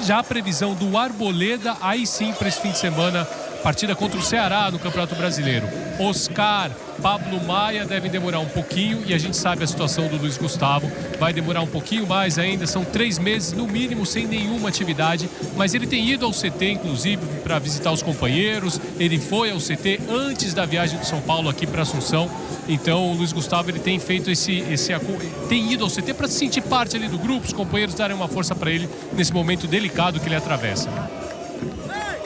Já a previsão do Arboleda, aí sim, para esse fim de semana, partida contra o Ceará no Campeonato Brasileiro. Oscar, Pablo Maia devem demorar um pouquinho, e a gente sabe a situação do Luiz Gustavo, vai demorar um pouquinho mais ainda, são 3 meses no mínimo sem nenhuma atividade, mas ele tem ido ao CT inclusive para visitar os companheiros, ele foi ao CT antes da viagem do São Paulo aqui para Assunção, então o Luiz Gustavo ele tem feito tem ido ao CT para se sentir parte ali do grupo, os companheiros darem uma força para ele nesse momento delicado que ele atravessa.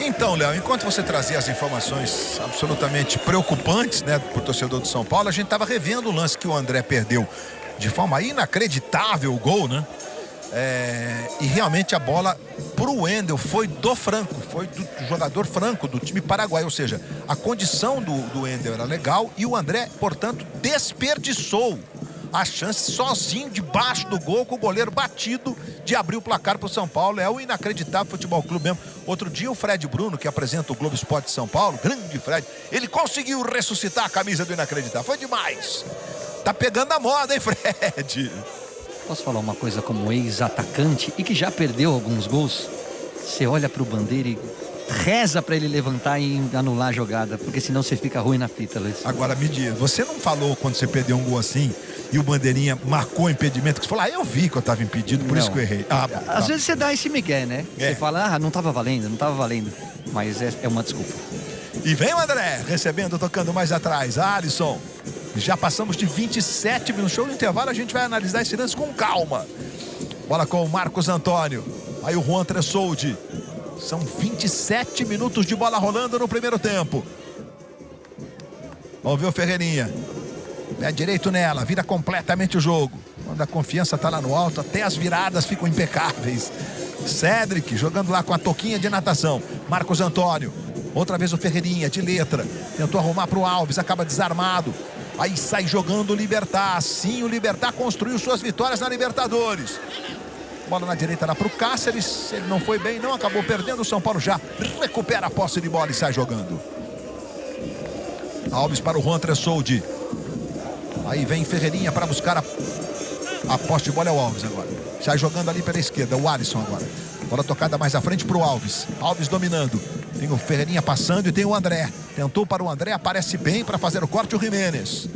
Então, Léo, enquanto você trazia as informações absolutamente preocupantes, né, pro torcedor do São Paulo, a gente estava revendo o lance que o André perdeu de forma inacreditável o gol, né? E realmente a bola pro Wendel foi do Franco, foi do jogador Franco do time paraguaio, ou seja, a condição do Wendel era legal e o André, portanto, desperdiçou a chance sozinho debaixo do gol com o goleiro batido de abrir o placar pro São Paulo. É o inacreditável Futebol Clube mesmo. Outro dia o Fred Bruno, que apresenta o Globo Esporte de São Paulo, grande Fred, ele conseguiu ressuscitar a camisa do inacreditável, foi demais. Tá pegando a moda, hein, Fred? Posso falar uma coisa como ex-atacante e que já perdeu alguns gols? Você olha pro Bandeira e reza pra ele levantar e anular a jogada, porque senão você fica ruim na fita, Luiz. Agora me diz, você não falou quando você perdeu um gol assim e o Bandeirinha marcou o impedimento, que você falou, eu vi que eu tava impedido, por isso que eu errei. Às vezes você dá esse migué, né? Você fala, não tava valendo, não tava valendo. Mas é uma desculpa. E vem o André, recebendo, tocando mais atrás. Alisson. Já passamos de 27 minutos. Show de intervalo, a gente vai analisar esse lance com calma. Bola com o Marcos Antônio. Aí o Juan Tressoldi. São 27 minutos de bola rolando no primeiro tempo. Vamos ver o Ferreirinha. Pé direito nela, vira completamente o jogo. Quando a confiança tá lá no alto, até as viradas ficam impecáveis. Cédric jogando lá com a toquinha de natação. Marcos Antônio. Outra vez o Ferreirinha, de letra. Tentou arrumar pro Alves, acaba desarmado. Aí sai jogando o Libertad. Sim, o Libertad construiu suas vitórias na Libertadores. Bola na direita lá pro Cáceres. Ele não foi bem, não, acabou perdendo. O São Paulo já recupera a posse de bola e sai jogando. Alves para o Juan Tressoldi. Aí vem Ferreirinha para buscar a posse de bola. É o Alves agora. Sai jogando ali pela esquerda, o Alisson agora. Bola tocada mais à frente pro Alves. Alves dominando. Tem o Ferreirinha passando e tem o André. Tentou para o André, aparece bem para fazer o corte o Jimenez.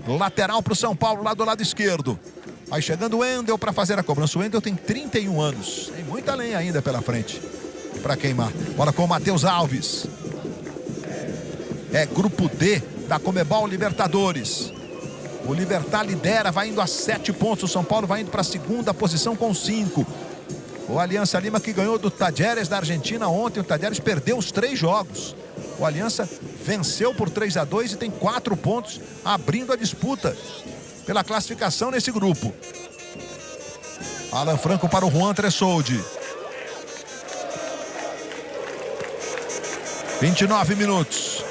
Lateral para o São Paulo, lá do lado esquerdo. Aí chegando o Wendel para fazer a cobrança. O Wendel tem 31 anos. Tem muita lenha ainda pela frente para queimar. Bola com o Matheus Alves. É grupo D da Conmebol Libertadores. O Libertad lidera, vai indo a 7 pontos. O São Paulo vai indo para a segunda posição com 5. O Aliança Lima que ganhou do Talleres da Argentina ontem. O Talleres perdeu os 3 jogos. O Aliança venceu por 3-2 e tem 4 pontos, abrindo a disputa pela classificação nesse grupo. Alan Franco para o Juan Tressoldi. 29 minutos.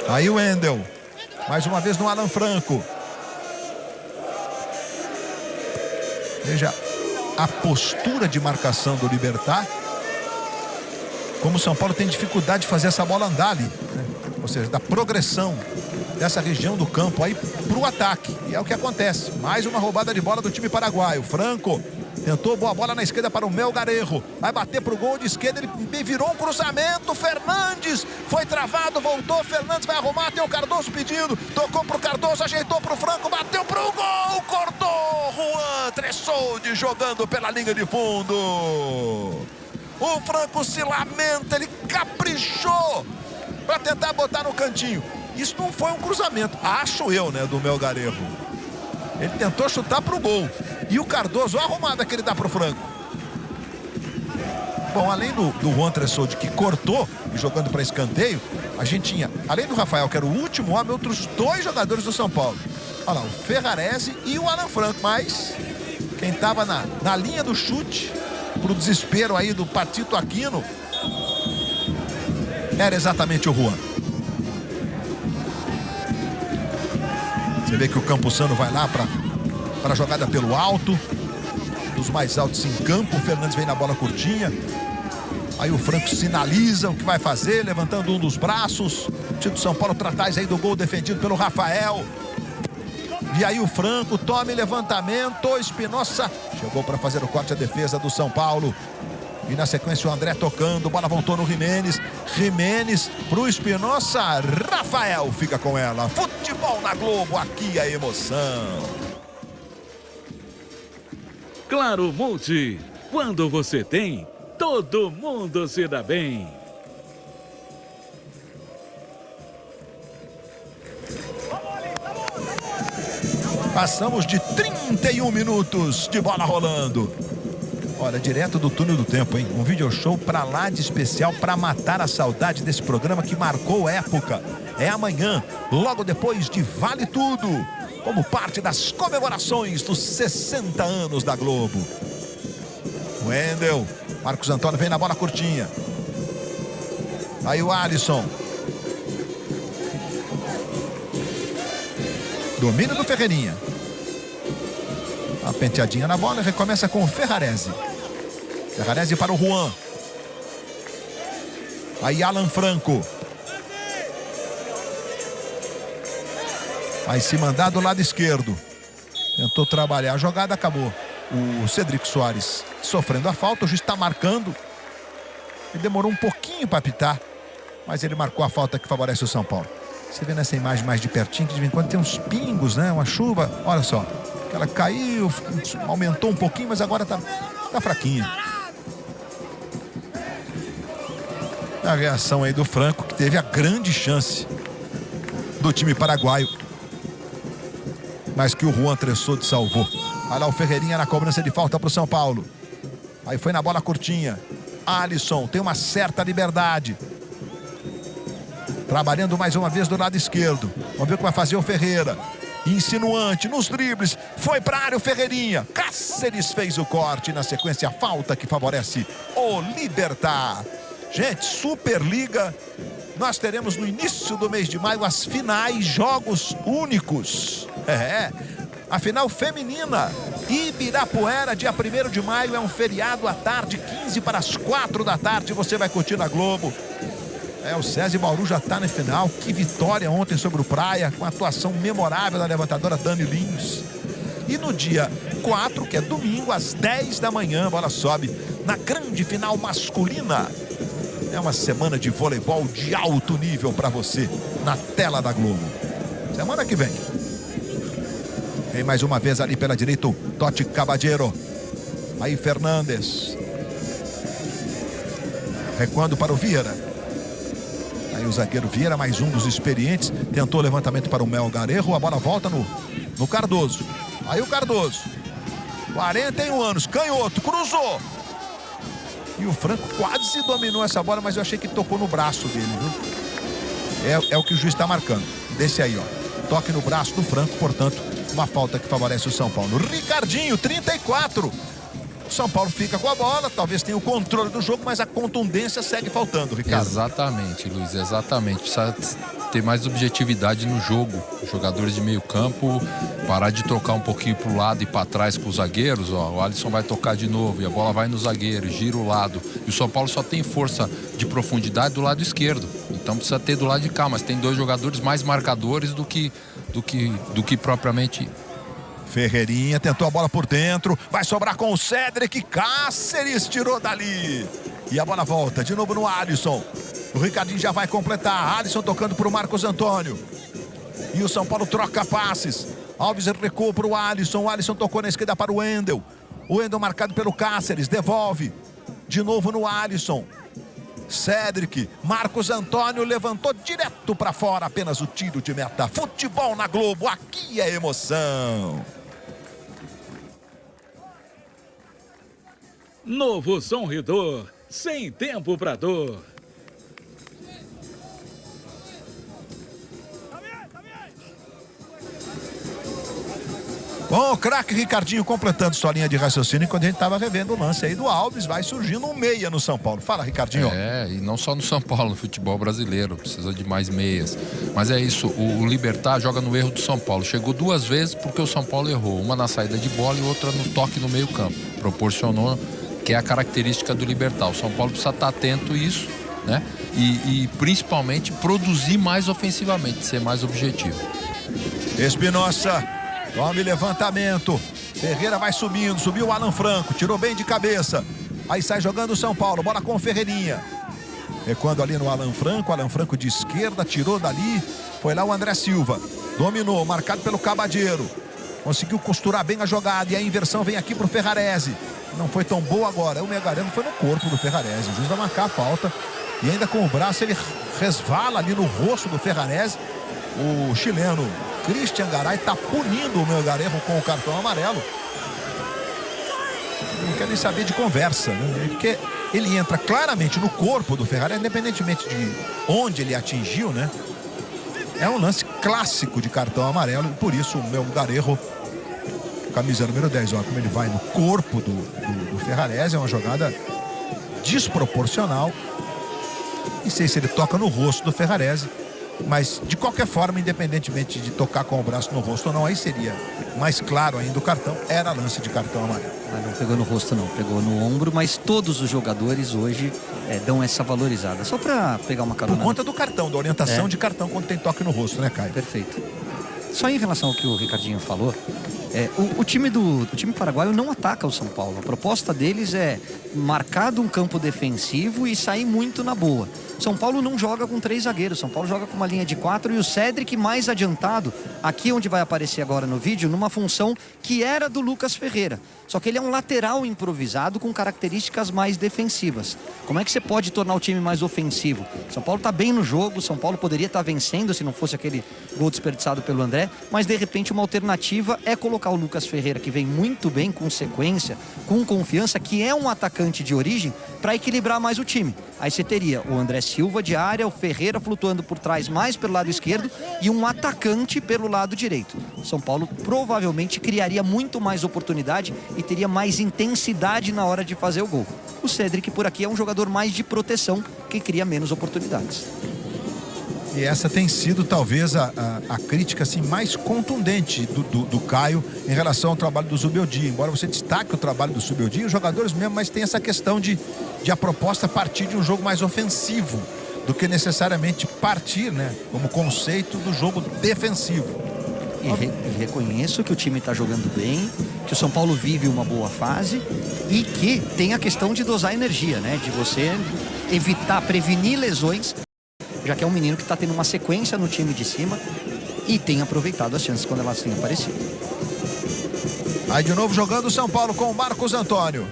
Aí o Wendel. Mais uma vez no Alan Franco. Veja a postura de marcação do Libertad. Como o São Paulo tem dificuldade de fazer essa bola andar ali, né? Ou seja, da progressão dessa região do campo aí para o ataque. E é o que acontece. Mais uma roubada de bola do time paraguaio. Franco tentou boa bola na esquerda para o Melgarejo. Vai bater para o gol de esquerda. Ele virou um cruzamento. Fernandes foi travado, voltou. Fernandes vai arrumar. Tem o Cardoso pedindo. Tocou para o Cardoso, ajeitou para o Franco. Bateu para o gol. Cortou. Juan Tressoldi jogando pela linha de fundo. O Franco se lamenta. Ele caprichou para tentar botar no cantinho. Isso não foi um cruzamento, acho eu, né, do Melgarejo. Ele tentou chutar pro gol. E o Cardoso, a arrumada que ele dá pro Franco. Bom, além do Juan Tressoldi, que cortou e jogando para escanteio, a gente tinha, além do Rafael, que era o último homem, outros 2 jogadores do São Paulo. Olha lá, o Ferrarese e o Alan Franco. Mas quem estava na linha do chute, pro desespero aí do Patito Aquino, era exatamente o Juan. Você vê que o Campuzano vai lá para a jogada pelo alto. Dos mais altos em campo. O Fernandes vem na bola curtinha. Aí o Franco sinaliza o que vai fazer, levantando um dos braços. O time do São Paulo traz aí do gol defendido pelo Rafael. E aí o Franco toma levantamento. Espinosa chegou para fazer o corte, a defesa do São Paulo. E na sequência o André tocando, bola voltou no Jimenez. Jimenez pro Espinosa. Rafael fica com ela. Futebol na Globo, aqui a emoção. Claro Multi, quando você tem, todo mundo se dá bem. Passamos de 31 minutos de bola rolando. Olha, direto do túnel do tempo, hein? Um video show pra lá de especial pra matar a saudade desse programa que marcou época. É amanhã, logo depois de Vale Tudo, como parte das comemorações dos 60 anos da Globo. Wendel, Marcos Antônio vem na bola curtinha. Aí o Alisson. Domínio do Ferreirinha. Uma penteadinha na bola e recomeça com o Ferrarese. Ferrarese para o Juan. Aí Alan Franco. Vai se mandar do lado esquerdo. Tentou trabalhar a jogada, acabou. O Cedric Soares sofrendo a falta, o juiz está marcando. Ele demorou um pouquinho para apitar, mas ele marcou a falta que favorece o São Paulo. Você vê nessa imagem mais de pertinho que de vez em quando tem uns pingos, né? Uma chuva, olha só. Ela caiu, aumentou um pouquinho, mas agora tá fraquinha. A reação aí do Franco, que teve a grande chance do time paraguaio, mas que o Juan Tressode salvou. Olha lá o Ferreirinha na cobrança de falta para o São Paulo. Aí foi na bola curtinha. Alisson tem uma certa liberdade. Trabalhando mais uma vez do lado esquerdo. Vamos ver o que vai fazer o Ferreira. Insinuante nos dribles. Foi para a área o Ferreirinha. Cáceres fez o corte. Na sequência, a falta que favorece o Libertad. Gente, Superliga. Nós teremos no início do mês de maio as finais, jogos únicos. A final feminina. Ibirapuera, dia 1º de maio, é um feriado à tarde, 15 para as 4 da tarde. Você vai curtir na Globo. O César Bauru já está na final. Que vitória ontem sobre o Praia, com a atuação memorável da levantadora Dani Lins. E no dia 4, que é domingo, às 10 da manhã, a bola sobe na grande final masculina. É uma semana de voleibol de alto nível para você na tela da Globo. Semana que vem. Vem mais uma vez ali pela direita o Totti Caballero. Aí Fernandes. Recuando para o Vieira. Aí o zagueiro Vieira, mais um dos experientes. Tentou o levantamento para o Melgarejo. A bola volta no Cardoso. Aí o Cardoso. 41 anos, canhoto, cruzou. E o Franco quase dominou essa bola, mas eu achei que tocou no braço dele, viu? É o que o juiz está marcando. Desse aí, ó. Toque no braço do Franco, portanto, uma falta que favorece o São Paulo. Ricardinho, 34. O São Paulo fica com a bola, talvez tenha o controle do jogo, mas a contundência segue faltando, Ricardo. Exatamente, Luiz, exatamente. Precisa ter mais objetividade no jogo. Os jogadores de meio campo, parar de trocar um pouquinho para o lado e para trás com os zagueiros. Ó, o Alisson vai tocar de novo e a bola vai no zagueiro, gira o lado. E o São Paulo só tem força de profundidade do lado esquerdo. Então precisa ter do lado de cá, mas tem dois jogadores mais marcadores do que propriamente... Ferreirinha tentou a bola por dentro, vai sobrar com o Cedric. Cáceres tirou dali. E a bola volta de novo no Alisson. O Ricardinho já vai completar. Alisson tocando para o Marcos Antônio. E o São Paulo troca passes. Alves recuou para o Alisson. O Alisson tocou na esquerda para o Wendel. O Wendel marcado pelo Cáceres. Devolve. De novo no Alisson. Cedric. Marcos Antônio levantou direto para fora. Apenas o tiro de meta. Futebol na Globo. Aqui é emoção. Novo Sorridor, sem tempo pra dor. Bom, o craque Ricardinho completando sua linha de raciocínio enquanto a gente estava revendo o lance aí do Alves. Vai surgindo um meia no São Paulo. Fala, Ricardinho. E não só no São Paulo, no futebol brasileiro. Precisa de mais meias. Mas é isso, o Libertad joga no erro do São Paulo. Chegou duas vezes porque o São Paulo errou. Uma na saída de bola e outra no toque no meio campo. Proporcionou, que é a característica do Libertad. O São Paulo precisa estar atento a isso, né? E principalmente produzir mais ofensivamente, ser mais objetivo. Espinosa, tome levantamento. Ferreira vai subindo, subiu o Alan Franco, tirou bem de cabeça. Aí sai jogando o São Paulo, bola com o Ferreirinha. Recuando ali no Alan Franco de esquerda, tirou dali. Foi lá o André Silva, dominou, marcado pelo Caballero. Conseguiu costurar bem a jogada e a inversão vem aqui pro Ferrarese. Não foi tão boa agora. O Melgarejo foi no corpo do Ferrarese. O juiz vai marcar a falta. E ainda com o braço ele resvala ali no rosto do Ferrarese. O chileno Cristian Garay está punindo o Melgarejo com o cartão amarelo. Não quer quero nem saber de conversa, né? Porque ele entra claramente no corpo do Ferrarese, independentemente de onde ele atingiu, né? É um lance clássico de cartão amarelo, e por isso o meu Garejo, camisa número 10, olha como ele vai no corpo do Ferrarese, é uma jogada desproporcional. Não sei se ele toca no rosto do Ferrarese, mas de qualquer forma, independentemente de tocar com o braço no rosto ou não, aí seria mais claro ainda o cartão, era lance de cartão amarelo. Não pegou no rosto não, pegou no ombro, mas todos os jogadores hoje dão essa valorizada. Só para pegar uma carona. Por conta do cartão, da orientação de cartão quando tem toque no rosto, né, Caio? Perfeito. Só em relação ao que o Ricardinho falou, o time paraguaio não ataca o São Paulo. A proposta deles é marcar de um campo defensivo e sair muito na boa. São Paulo não joga com 3 zagueiros, São Paulo joga com uma linha de 4 e o Cédric mais adiantado, aqui onde vai aparecer agora no vídeo, numa função que era do Lucas Ferreira. Só que ele é um lateral improvisado com características mais defensivas. Como é que você pode tornar o time mais ofensivo? São Paulo está bem no jogo, São Paulo poderia estar vencendo se não fosse aquele gol desperdiçado pelo André, mas de repente uma alternativa é colocar o Lucas Ferreira, que vem muito bem, com sequência, com confiança, que é um atacante de origem, para equilibrar mais o time. Aí você teria o André Silva de área, o Ferreira flutuando por trás mais pelo lado esquerdo e um atacante pelo lado direito. São Paulo provavelmente criaria muito mais oportunidade e teria mais intensidade na hora de fazer o gol. O Cédric por aqui é um jogador mais de proteção, que cria menos oportunidades. E essa tem sido talvez a crítica assim, mais contundente do Caio em relação ao trabalho do Zubeldia. Embora você destaque o trabalho do Zubeldia, os jogadores mesmo, mas tem essa questão de a proposta partir de um jogo mais ofensivo do que necessariamente partir, né, como conceito do jogo defensivo. E reconheço que o time está jogando bem, que o São Paulo vive uma boa fase e que tem a questão de dosar energia, né, de você evitar, prevenir lesões, já que é um menino que está tendo uma sequência no time de cima e tem aproveitado as chances quando elas têm aparecido. Aí de novo jogando o São Paulo com o Marcos Antônio.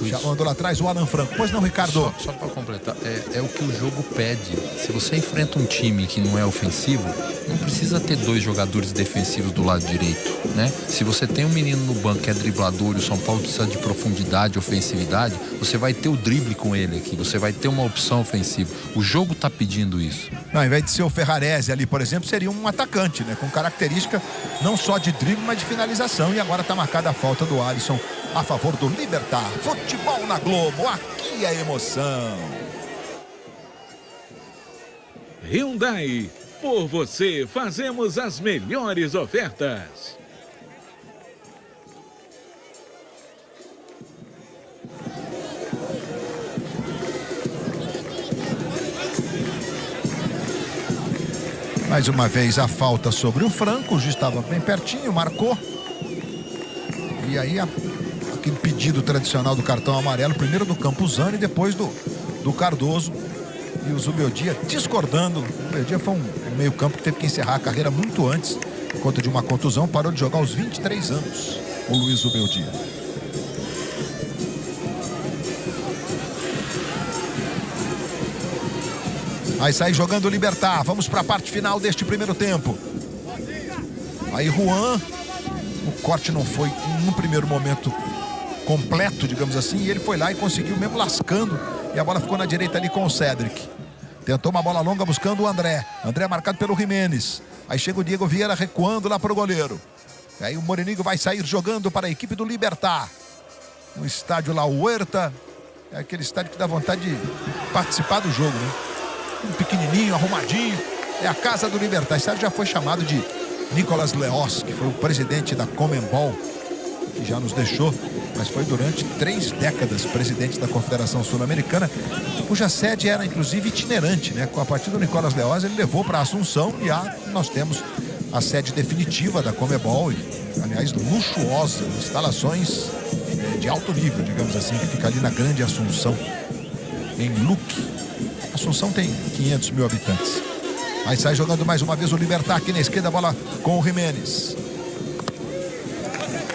Chamando lá atrás o Alan Franco. Pois não, Ricardo? Só para completar, é o que o jogo pede. Se você enfrenta um time que não é ofensivo, não precisa ter 2 jogadores defensivos do lado direito, né? Se você tem um menino no banco que é driblador e o São Paulo precisa de profundidade, ofensividade, você vai ter o drible com ele aqui, você vai ter uma opção ofensiva. O jogo tá pedindo isso. Não, ao invés de ser o Ferrarese ali, por exemplo, seria um atacante, né? Com característica não só de drible, mas de finalização. E agora tá marcada a falta do Alisson a favor do Libertad. Futebol na Globo, aqui é emoção. Hyundai, por você fazemos as melhores ofertas. Mais uma vez a falta sobre o Franco, o juiz estava bem pertinho, marcou. E aí aquele pedido tradicional do cartão amarelo, primeiro do Campuzano e depois do Cardoso. E o Zubeldia discordando. O Zubeldia foi um meio campo que teve que encerrar a carreira muito antes, por conta de uma contusão, parou de jogar aos 23 anos, o Luiz Zubeldia. Aí sai jogando o Libertad. Vamos para a parte final deste primeiro tempo. Aí Juan, o corte não foi no primeiro momento completo, digamos assim, e ele foi lá e conseguiu mesmo lascando, e a bola ficou na direita ali com o Cédric. Tentou uma bola longa buscando o André. André marcado pelo Jiménez. Aí chega o Diego Vieira recuando lá para o goleiro. E aí o Moreninho vai sair jogando para a equipe do Libertad. No estádio La Huerta. É aquele estádio que dá vontade de participar do jogo, né? Um pequenininho, arrumadinho. É a casa do Libertad. O estádio já foi chamado de Nicolas Leoz, que foi o presidente da Comembol, que já nos deixou, mas foi durante 3 décadas presidente da Confederação Sul-Americana, cuja sede era inclusive itinerante, né? Com a partir do Nicolas Leoz, ele levou para Assunção e nós temos a sede definitiva da Comebol, aliás, luxuosa, instalações de alto nível, digamos assim, que fica ali na Grande Assunção, em Luque. Assunção tem 500 mil habitantes. Aí sai jogando mais uma vez o Libertad aqui na esquerda, a bola com o Jiménez.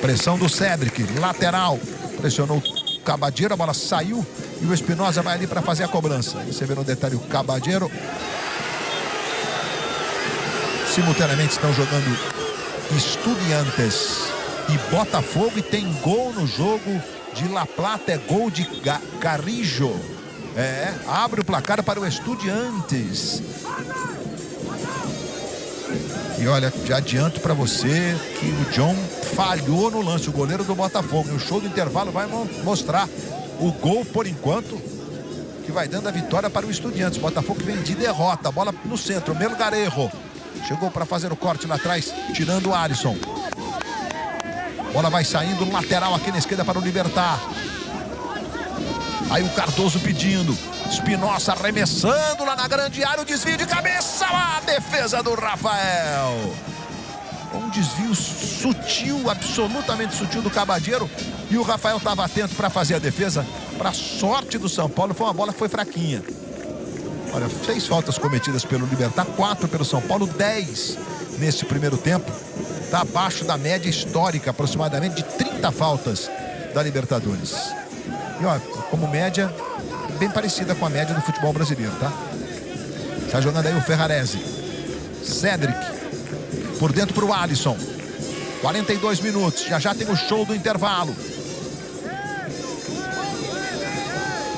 Pressão do Cédric, lateral. Pressionou o Cabadeiro, a bola saiu e o Espinosa vai ali para fazer a cobrança. Você vê no detalhe o Cabadeiro. Simultaneamente estão jogando Estudiantes e Botafogo, e tem gol no jogo de La Plata, é gol de Carrillo. Abre o placar para o Estudiantes. E olha, já adianto para você que o John falhou no lance, o goleiro do Botafogo. E o show do intervalo vai mostrar o gol, por enquanto, que vai dando a vitória para o Estudiantes. O Botafogo vem de derrota, bola no centro, Melgarejo chegou para fazer o corte lá atrás, tirando o Alisson. Bola vai saindo, lateral aqui na esquerda para o Libertad. Aí o Cardoso pedindo, Espinosa arremessando lá na grande área, o desvio de cabeça, a defesa do Rafael. Um desvio sutil, absolutamente sutil do Cabadeiro, e o Rafael estava atento para fazer a defesa. Para sorte do São Paulo, foi uma bola que foi fraquinha. Olha, 6 faltas cometidas pelo Libertad, 4 pelo São Paulo, 10 nesse primeiro tempo. Está abaixo da média histórica, aproximadamente de 30 faltas da Libertadores. E ó, como média, bem parecida com a média do futebol brasileiro, tá? Está jogando aí o Ferrarese. Cédric, por dentro para o Alisson. 42 minutos, já tem o show do intervalo.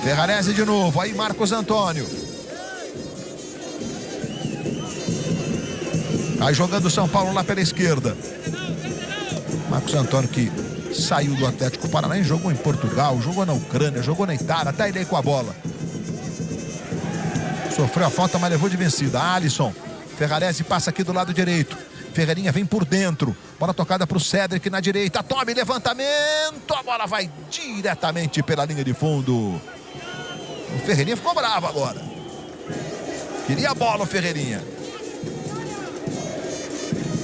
Ferrarese de novo, aí Marcos Antônio. Aí jogando o São Paulo lá pela esquerda. Marcos Antônio, que saiu do Atlético Paranaense, jogou em Portugal, jogou na Ucrânia, jogou na Itália, até ele aí com a bola. Sofreu a falta, mas levou de vencida. Alisson, Ferrarese passa aqui do lado direito. Ferreirinha vem por dentro. Bola tocada para o Cédric na direita. Tome levantamento. A bola vai diretamente pela linha de fundo. O Ferreirinha ficou bravo agora. Queria a bola o Ferreirinha.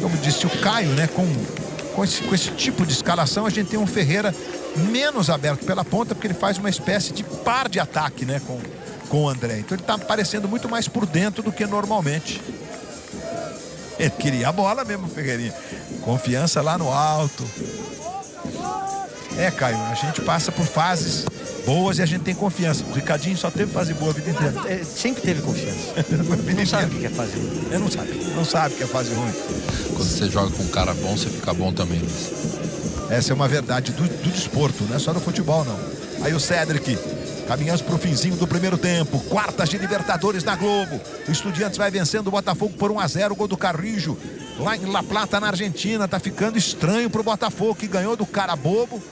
Como disse o Caio, né? Com esse tipo de escalação, a gente tem um Ferreira menos aberto pela ponta, porque ele faz uma espécie de par de ataque, né? Com o André. Então ele está aparecendo muito mais por dentro do que normalmente. Ele queria a bola mesmo, Ferreirinha. Confiança lá no alto. Caio, a gente passa por fases boas e a gente tem confiança. O Ricardinho só teve fase boa a vida inteira. Sempre teve confiança. Não sabe o que é fase ruim. Não sabe o que é fase ruim. Quando você joga com um cara bom, você fica bom também, Luiz. Essa é uma verdade do desporto, não é só do futebol, não. Aí o Cédric, caminhamos para o finzinho do primeiro tempo. Quartas de Libertadores na Globo. O Estudiantes vai vencendo o Botafogo por 1-0. O gol do Carrillo, lá em La Plata, na Argentina. Tá ficando estranho pro Botafogo, que ganhou do cara bobo,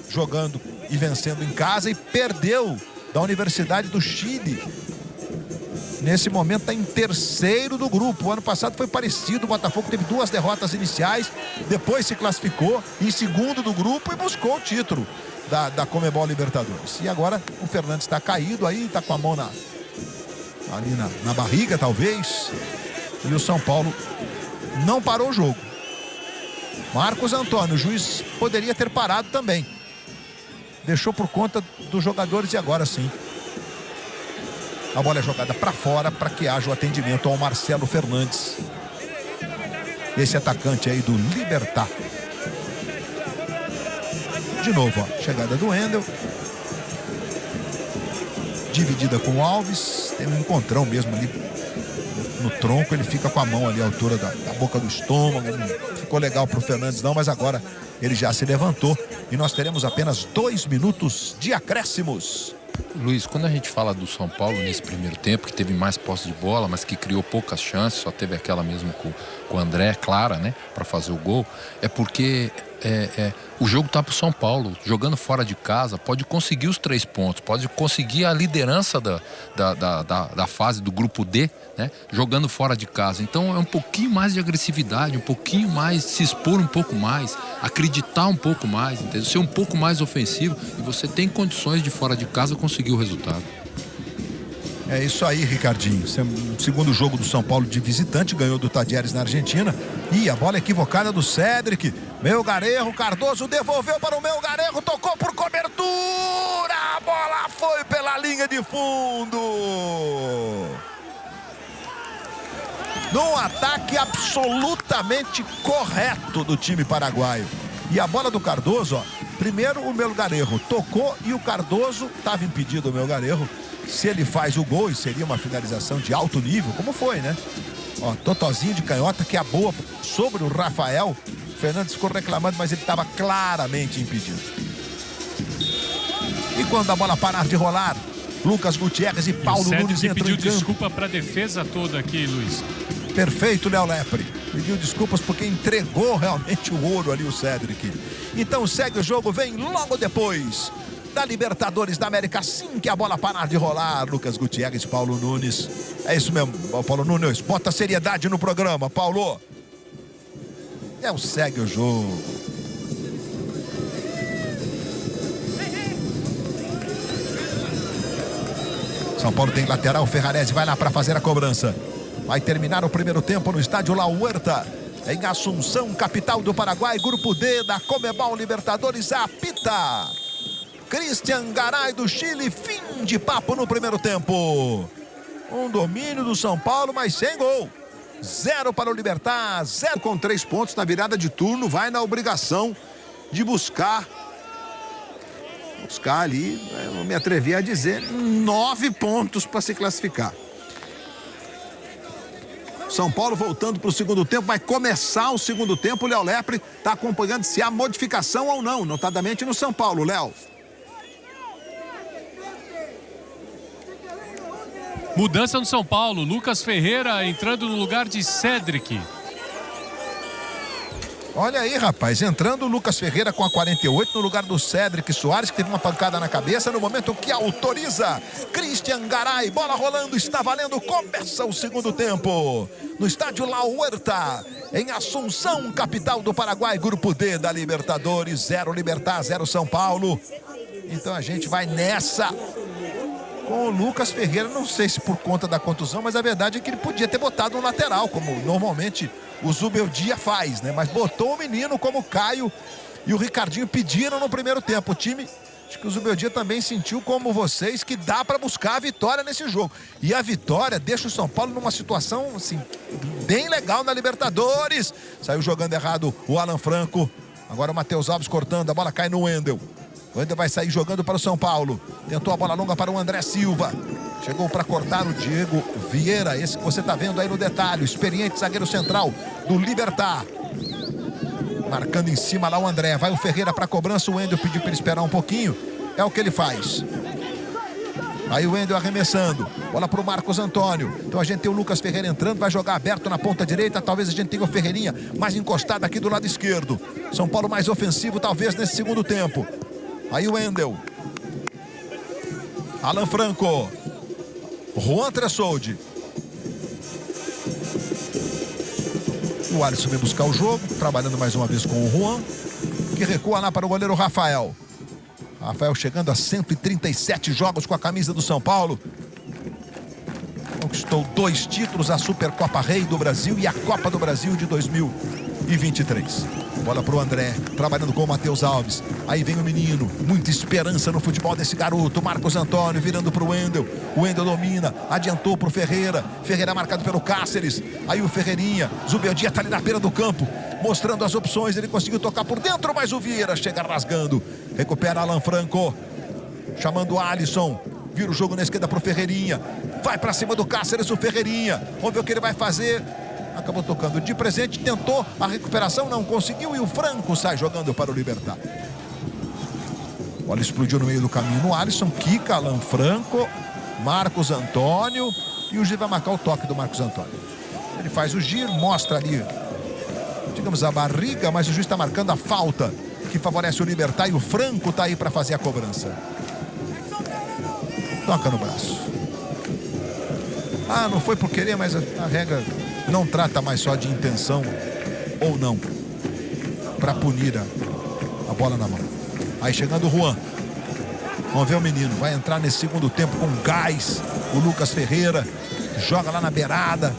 jogando e vencendo em casa, e perdeu da Universidade do Chile. Nesse momento está em terceiro do grupo. O ano passado foi parecido. O Botafogo teve 2 derrotas iniciais, depois se classificou em segundo do grupo e buscou o título da Conmebol Libertadores. E agora o Fernandes está caído aí, está com a mão ali na barriga, talvez. E o São Paulo não parou o jogo. Marcos Antônio, o juiz poderia ter parado também. Deixou por conta dos jogadores e agora sim. A bola é jogada para fora para que haja o atendimento ao Marcelo Fernandes. Esse atacante aí do Libertad. De novo, ó, chegada do Wendel. Dividida com o Alves. Tem um encontrão mesmo ali no tronco. Ele fica com a mão ali à altura da boca do estômago. Não ficou legal pro Fernandes não, mas agora ele já se levantou. E nós teremos apenas 2 minutos de acréscimos. Luiz, quando a gente fala do São Paulo nesse primeiro tempo, que teve mais posse de bola, mas que criou poucas chances, só teve aquela mesmo com o André, clara, né, para fazer o gol, é porque o jogo tá pro São Paulo, jogando fora de casa, pode conseguir os 3 pontos, pode conseguir a liderança da fase do grupo D, né, jogando fora de casa. Então é um pouquinho mais de agressividade, um pouquinho mais, se expor um pouco mais, acreditar um pouco mais, entendeu? Ser um pouco mais ofensivo, e você tem condições de fora de casa conseguir o resultado. É isso aí, Ricardinho. Segundo jogo do São Paulo de visitante, ganhou do Tadieres na Argentina. E a bola equivocada do Cédric. Melgarejo, Cardoso devolveu para o Melgarejo, tocou por cobertura. A bola foi pela linha de fundo. Num ataque absolutamente correto do time paraguaio. E a bola do Cardoso, ó. Primeiro o Melgarejo tocou e o Cardoso estava impedido, o Melgarejo. Se ele faz o gol, e seria uma finalização de alto nível, como foi, né? Ó, totozinho de canhota, que é boa sobre o Rafael. O Fernandes ficou reclamando, mas ele estava claramente impedido. E quando a bola parar de rolar, Lucas Gutierrez e Paulo Nunes entram pediu em campo. desculpa para a defesa toda aqui, Luiz. Perfeito, Léo Lepre. Pediu desculpas porque entregou realmente o ouro ali, o Cedric. Então segue o jogo, vem logo depois da Libertadores da América, assim que a bola parar de rolar. Lucas Gutierrez, Paulo Nunes. É isso mesmo, Paulo Nunes. Bota seriedade no programa, Paulo. Segue o jogo. São Paulo tem lateral, Ferrarese vai lá para fazer a cobrança. Vai terminar o primeiro tempo no estádio La Huerta, em Assunção, capital do Paraguai, grupo D da Conmebol Libertadores. Apita Cristian Garay do Chile, fim de papo no primeiro tempo. Um domínio do São Paulo, mas sem gol. 0 para o Libertad, 0 com 3 pontos na virada de turno, vai na obrigação de buscar ali, eu não me atrevi a dizer, 9 pontos para se classificar. São Paulo voltando para o segundo tempo, vai começar o segundo tempo. O Léo Lepre está acompanhando se há modificação ou não, notadamente no São Paulo, Léo. Mudança no São Paulo, Lucas Ferreira entrando no lugar de Cedric. Olha aí, rapaz, entrando o Lucas Ferreira com a 48 no lugar do Cedric Soares, que teve uma pancada na cabeça no momento que autoriza Cristian Garay. Bola rolando, está valendo, começa o segundo tempo no estádio La Huerta, em Assunção, capital do Paraguai, grupo D da Libertadores. 0 Libertad, 0 São Paulo. Então a gente vai nessa com o Lucas Ferreira, não sei se por conta da contusão, mas a verdade é que ele podia ter botado um lateral, como normalmente o Zubeldia faz, né? Mas botou o menino como o Caio e o Ricardinho pediram no primeiro tempo. O time, acho que o Zubeldia também sentiu, como vocês, que dá para buscar a vitória nesse jogo. E a vitória deixa o São Paulo numa situação, assim, bem legal na Libertadores. Saiu jogando errado o Alan Franco. Agora o Matheus Alves cortando, a bola cai no Wendel. O Wendel vai sair jogando para o São Paulo. Tentou a bola longa para o André Silva. Chegou para cortar o Diego Vieira, esse que você está vendo aí no detalhe, o experiente zagueiro central do Libertad. Marcando em cima lá o André. Vai o Ferreira para a cobrança. O Wendel pediu para ele esperar um pouquinho. É o que ele faz. Aí o Wendel arremessando. Bola para o Marcos Antônio. Então a gente tem o Lucas Ferreira entrando. Vai jogar aberto na ponta direita. Talvez a gente tenha o Ferreirinha mais encostado aqui do lado esquerdo. São Paulo mais ofensivo talvez nesse segundo tempo. Aí o Wendel. Alan Franco. Juan Tressoldi. O Alisson vem buscar o jogo, trabalhando mais uma vez com o Juan, que recua lá para o goleiro Rafael. Rafael chegando a 137 jogos com a camisa do São Paulo. Conquistou 2 títulos, a Supercopa Rei do Brasil e a Copa do Brasil de 2023. Bola para o André, trabalhando com o Matheus Alves. Aí vem o menino, muita esperança no futebol desse garoto. Marcos Antônio virando para o Wendel. O Wendel domina, adiantou para o Ferreira. Ferreira marcado pelo Cáceres. Aí o Ferreirinha, Zubeldia está ali na beira do campo, mostrando as opções. Ele conseguiu tocar por dentro, mas o Vieira chega rasgando. Recupera Alan Franco, chamando o Alisson. Vira o jogo na esquerda para o Ferreirinha. Vai para cima do Cáceres o Ferreirinha. Vamos ver o que ele vai fazer. Acabou tocando de presente, tentou a recuperação, não conseguiu e o Franco sai jogando para o Libertad. Bola explodiu no meio do caminho no Alisson, Kika, Alan Franco, Marcos Antônio e o juiz vai marcar o toque do Marcos Antônio. Ele faz o giro, mostra ali, digamos, a barriga, mas o juiz está marcando a falta que favorece o Libertad e o Franco está aí para fazer a cobrança. Toca no braço. Ah, não foi por querer, mas a regra não trata mais só de intenção ou não para punir a bola na mão. Aí chegando o Juan. Vamos ver o menino. Vai entrar nesse segundo tempo com gás. O Lucas Ferreira joga lá na beirada.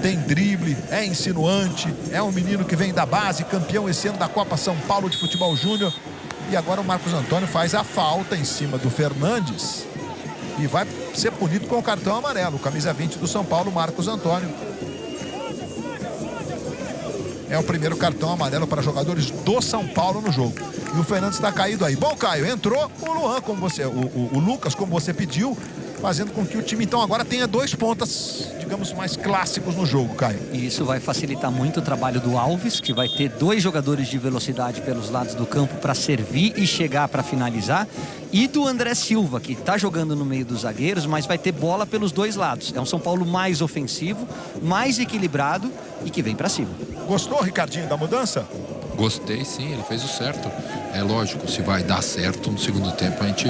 Tem drible, é insinuante. É um menino que vem da base, campeão esse ano da Copa São Paulo de Futebol Júnior. E agora o Marcos Antônio faz a falta em cima do Fernandes. E vai ser punido com o cartão amarelo. Camisa 20 do São Paulo, Marcos Antônio. É o primeiro cartão amarelo para jogadores do São Paulo no jogo. E o Fernandes está caído aí. Bom, Caio, entrou o Luan, como você, o Lucas, como você pediu. fazendo com que o time então agora tenha 2 pontas, digamos, mais clássicos no jogo, Caio. E isso vai facilitar muito o trabalho do Alves, que vai ter 2 jogadores de velocidade pelos lados do campo para servir e chegar para finalizar. E do André Silva, que está jogando no meio dos zagueiros, mas vai ter bola pelos 2 lados. É um São Paulo mais ofensivo, mais equilibrado e que vem para cima. Gostou, Ricardinho, da mudança? Gostei, sim, ele fez o certo. É lógico, se vai dar certo no segundo tempo a gente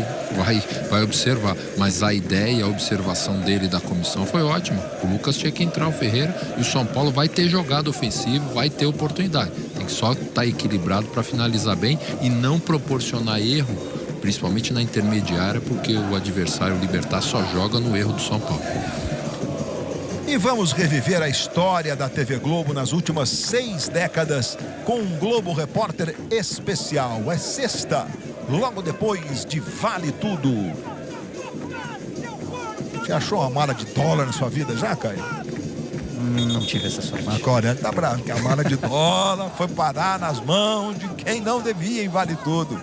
vai observar. Mas a ideia, a observação dele e da comissão foi ótima. O Lucas tinha que entrar, o Ferreira, e o São Paulo vai ter jogado ofensivo, vai ter oportunidade. Tem que só estar equilibrado para finalizar bem e não proporcionar erro, principalmente na intermediária, porque o adversário, o Libertad, só joga no erro do São Paulo. E vamos reviver a história da TV Globo nas últimas 6 décadas com um Globo Repórter especial. É sexta, logo depois de Vale Tudo. Você achou uma mala de dólar na sua vida já, Caio? Não tive essa sorte. Marco Aurélio tá bravo, que a mala de dólar foi parar nas mãos de quem não devia em Vale Tudo.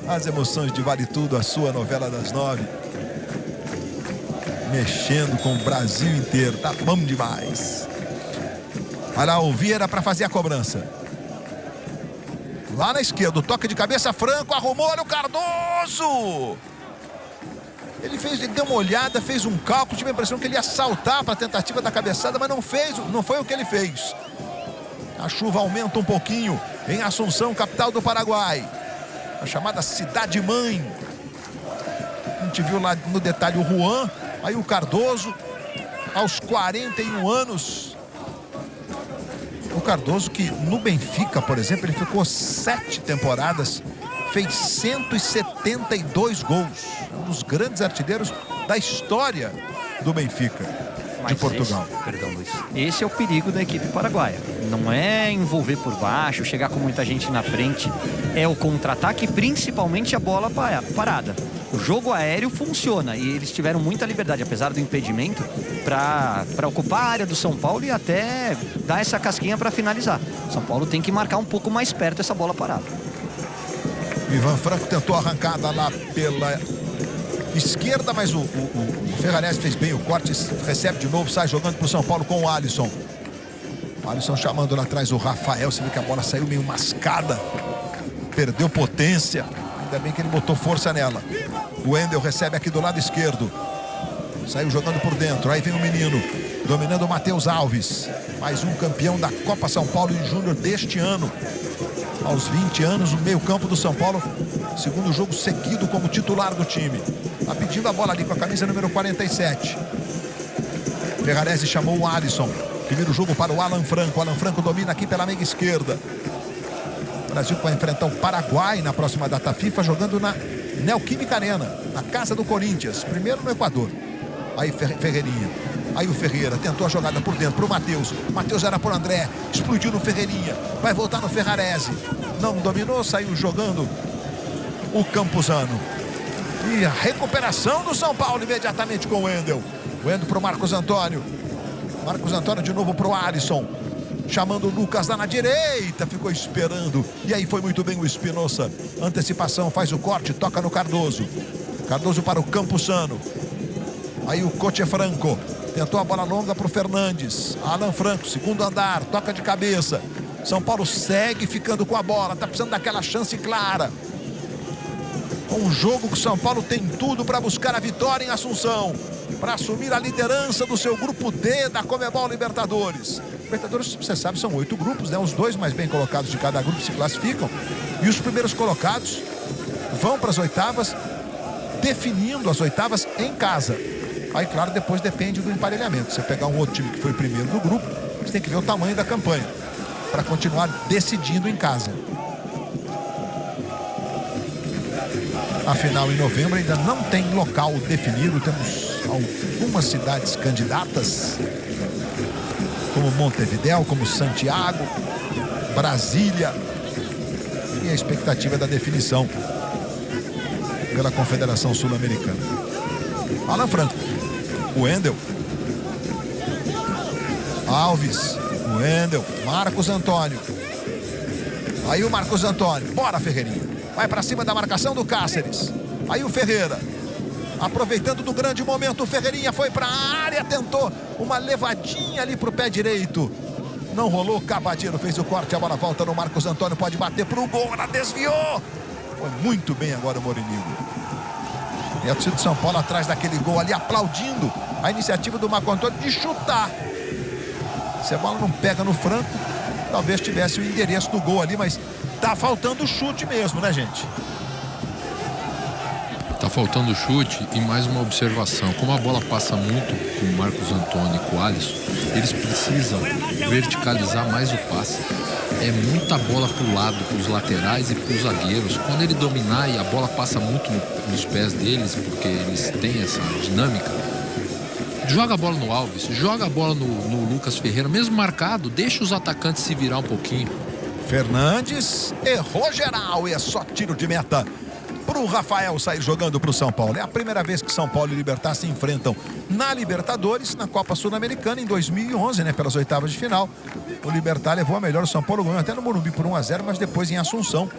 As emoções de Vale Tudo, a sua novela das 9. Mexendo com o Brasil inteiro, tá bom demais. Olha lá, o Vieira para fazer a cobrança. Lá na esquerda, o toque de cabeça, Franco arrumou, olha o Cardoso. Ele deu uma olhada, fez um cálculo, tive a impressão que ele ia saltar para a tentativa da cabeçada, mas não foi o que ele fez. A chuva aumenta um pouquinho em Assunção, capital do Paraguai. A chamada Cidade Mãe. A gente viu lá no detalhe o Juan. Aí o Cardoso, aos 41 anos. O Cardoso, que no Benfica, por exemplo, ele ficou 7 temporadas, fez 172 gols. Um dos grandes artilheiros da história do Benfica de Portugal. Perdão, Luiz. Esse é o perigo da equipe paraguaia. Não é envolver por baixo, chegar com muita gente na frente. É o contra-ataque, principalmente a bola parada. O jogo aéreo funciona e eles tiveram muita liberdade, apesar do impedimento, para ocupar a área do São Paulo e até dar essa casquinha para finalizar. São Paulo tem que marcar um pouco mais perto essa bola parada. Ivan Franco tentou a arrancada lá pela esquerda, mas o Ferrarese fez bem o corte, recebe de novo, sai jogando para o São Paulo com o Alisson. O Alisson chamando lá atrás o Rafael, você vê que a bola saiu meio mascada, perdeu potência. Ainda bem que ele botou força nela. O Wendel recebe aqui do lado esquerdo. Saiu jogando por dentro. Aí vem o menino, dominando o Matheus Alves. Mais um campeão da Copa São Paulo e Júnior deste ano. Aos 20 anos, o meio-campo do São Paulo. Segundo jogo seguido como titular do time. Tá pedindo a bola ali com a camisa número 47. Ferrarese chamou o Alisson. Primeiro jogo para o Alan Franco. O Alan Franco domina aqui pela meia esquerda. O Brasil vai enfrentar o Paraguai na próxima data FIFA, jogando na Neoquímica Arena, na casa do Corinthians, primeiro no Equador. Aí Ferreirinha, aí o Ferreira tentou a jogada por dentro para o Matheus. Matheus era por André, explodiu no Ferreirinha, vai voltar no Ferrarese, não dominou, saiu jogando o Campuzano. E a recuperação do São Paulo imediatamente com o Wendel. O Wendel para o Marcos Antônio. Marcos Antônio de novo para o Alisson. Chamando o Lucas lá na direita, ficou esperando. E aí foi muito bem o Espinosa. Antecipação, faz o corte, toca no Cardoso. Cardoso para o Campuzano. Aí o Coche Franco. Tentou a bola longa para o Fernandes. Alan Franco, segundo andar, toca de cabeça. São Paulo segue ficando com a bola. Tá precisando daquela chance clara. Um jogo que o São Paulo tem tudo para buscar a vitória em Assunção. Para assumir a liderança do seu grupo D da Conmebol Libertadores. Libertadores, você sabe, são 8 grupos, né? Os 2 mais bem colocados de cada grupo se classificam. E os primeiros colocados vão para as oitavas, definindo as oitavas em casa. Aí, claro, depois depende do emparelhamento. Você pegar um outro time que foi primeiro do grupo, você tem que ver o tamanho da campanha para continuar decidindo em casa. A final em novembro ainda não tem local definido. Temos algumas cidades candidatas, como Montevidéu, como Santiago, Brasília. E a expectativa da definição pela Confederação Sul-Americana. Alan Franco, o Wendel, Alves, o Wendel, Marcos Antônio. Aí o Marcos Antônio, bora Ferreirinha. Vai para cima da marcação do Cáceres. Aí o Ferreira. Aproveitando do grande momento, o Ferreirinha foi para a área, tentou uma levadinha ali pro pé direito. Não rolou, Cabadeiro fez o corte, a bola volta no Marcos Antônio, pode bater pro gol, ela desviou. Foi muito bem agora o Morinigo. E a torcida de São Paulo atrás daquele gol ali, aplaudindo a iniciativa do Marcos Antônio de chutar. Se a bola não pega no franco, talvez tivesse o endereço do gol ali, mas tá faltando chute mesmo, né, gente? Tá faltando chute e mais uma observação. Como a bola passa muito com o Marcos Antônio e com o Alisson, eles precisam verticalizar mais o passe. É muita bola pro lado, pros laterais e pros zagueiros. Quando ele dominar e a bola passa muito nos pés deles, porque eles têm essa dinâmica, joga a bola no Alves, joga a bola no Lucas Ferreira, mesmo marcado, deixa os atacantes se virar um pouquinho. Fernandes errou geral e é só tiro de meta para o Rafael sair jogando para o São Paulo. É a primeira vez que São Paulo e Libertad se enfrentam na Libertadores, na Copa Sul-Americana, em 2011, né, pelas oitavas de final. O Libertad levou a melhor, o São Paulo ganhou até no Morumbi por 1-0, mas depois em Assunção.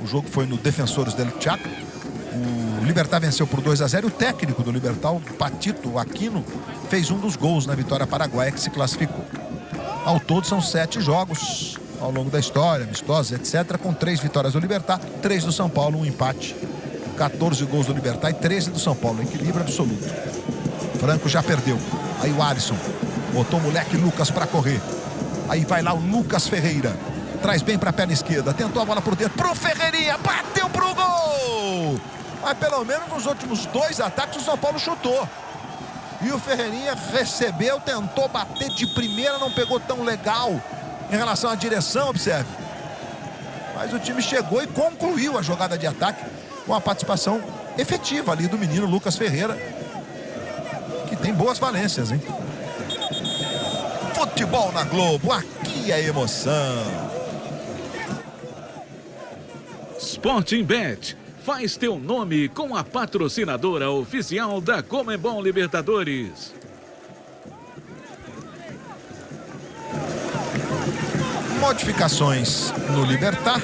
O jogo foi no Defensores del Chaco. O Libertad venceu por 2-0 e o técnico do Libertad, o Patito Aquino, fez um dos gols na vitória paraguaia que se classificou. Ao todo são 7 jogos ao longo da história, amistosos, etc., com 3 vitórias do Libertad, 3 do São Paulo, 1 empate. 14 gols do Libertad e 13 do São Paulo, equilíbrio absoluto. Franco já perdeu. Aí o Alisson botou o moleque Lucas para correr. Aí vai lá o Lucas Ferreira, traz bem para a perna esquerda, tentou a bola por dentro, pro Ferreirinha, bateu pro gol! Mas pelo menos nos últimos 2 ataques o São Paulo chutou. E o Ferreirinha recebeu, tentou bater de primeira, não pegou tão legal em relação à direção, observe. Mas o time chegou e concluiu a jogada de ataque com a participação efetiva ali do menino Lucas Ferreira, que tem boas valências, hein? Futebol na Globo, aqui é emoção. Sporting Bet. Faz teu nome com a patrocinadora oficial da Conmebol Libertadores. Modificações no Libertad.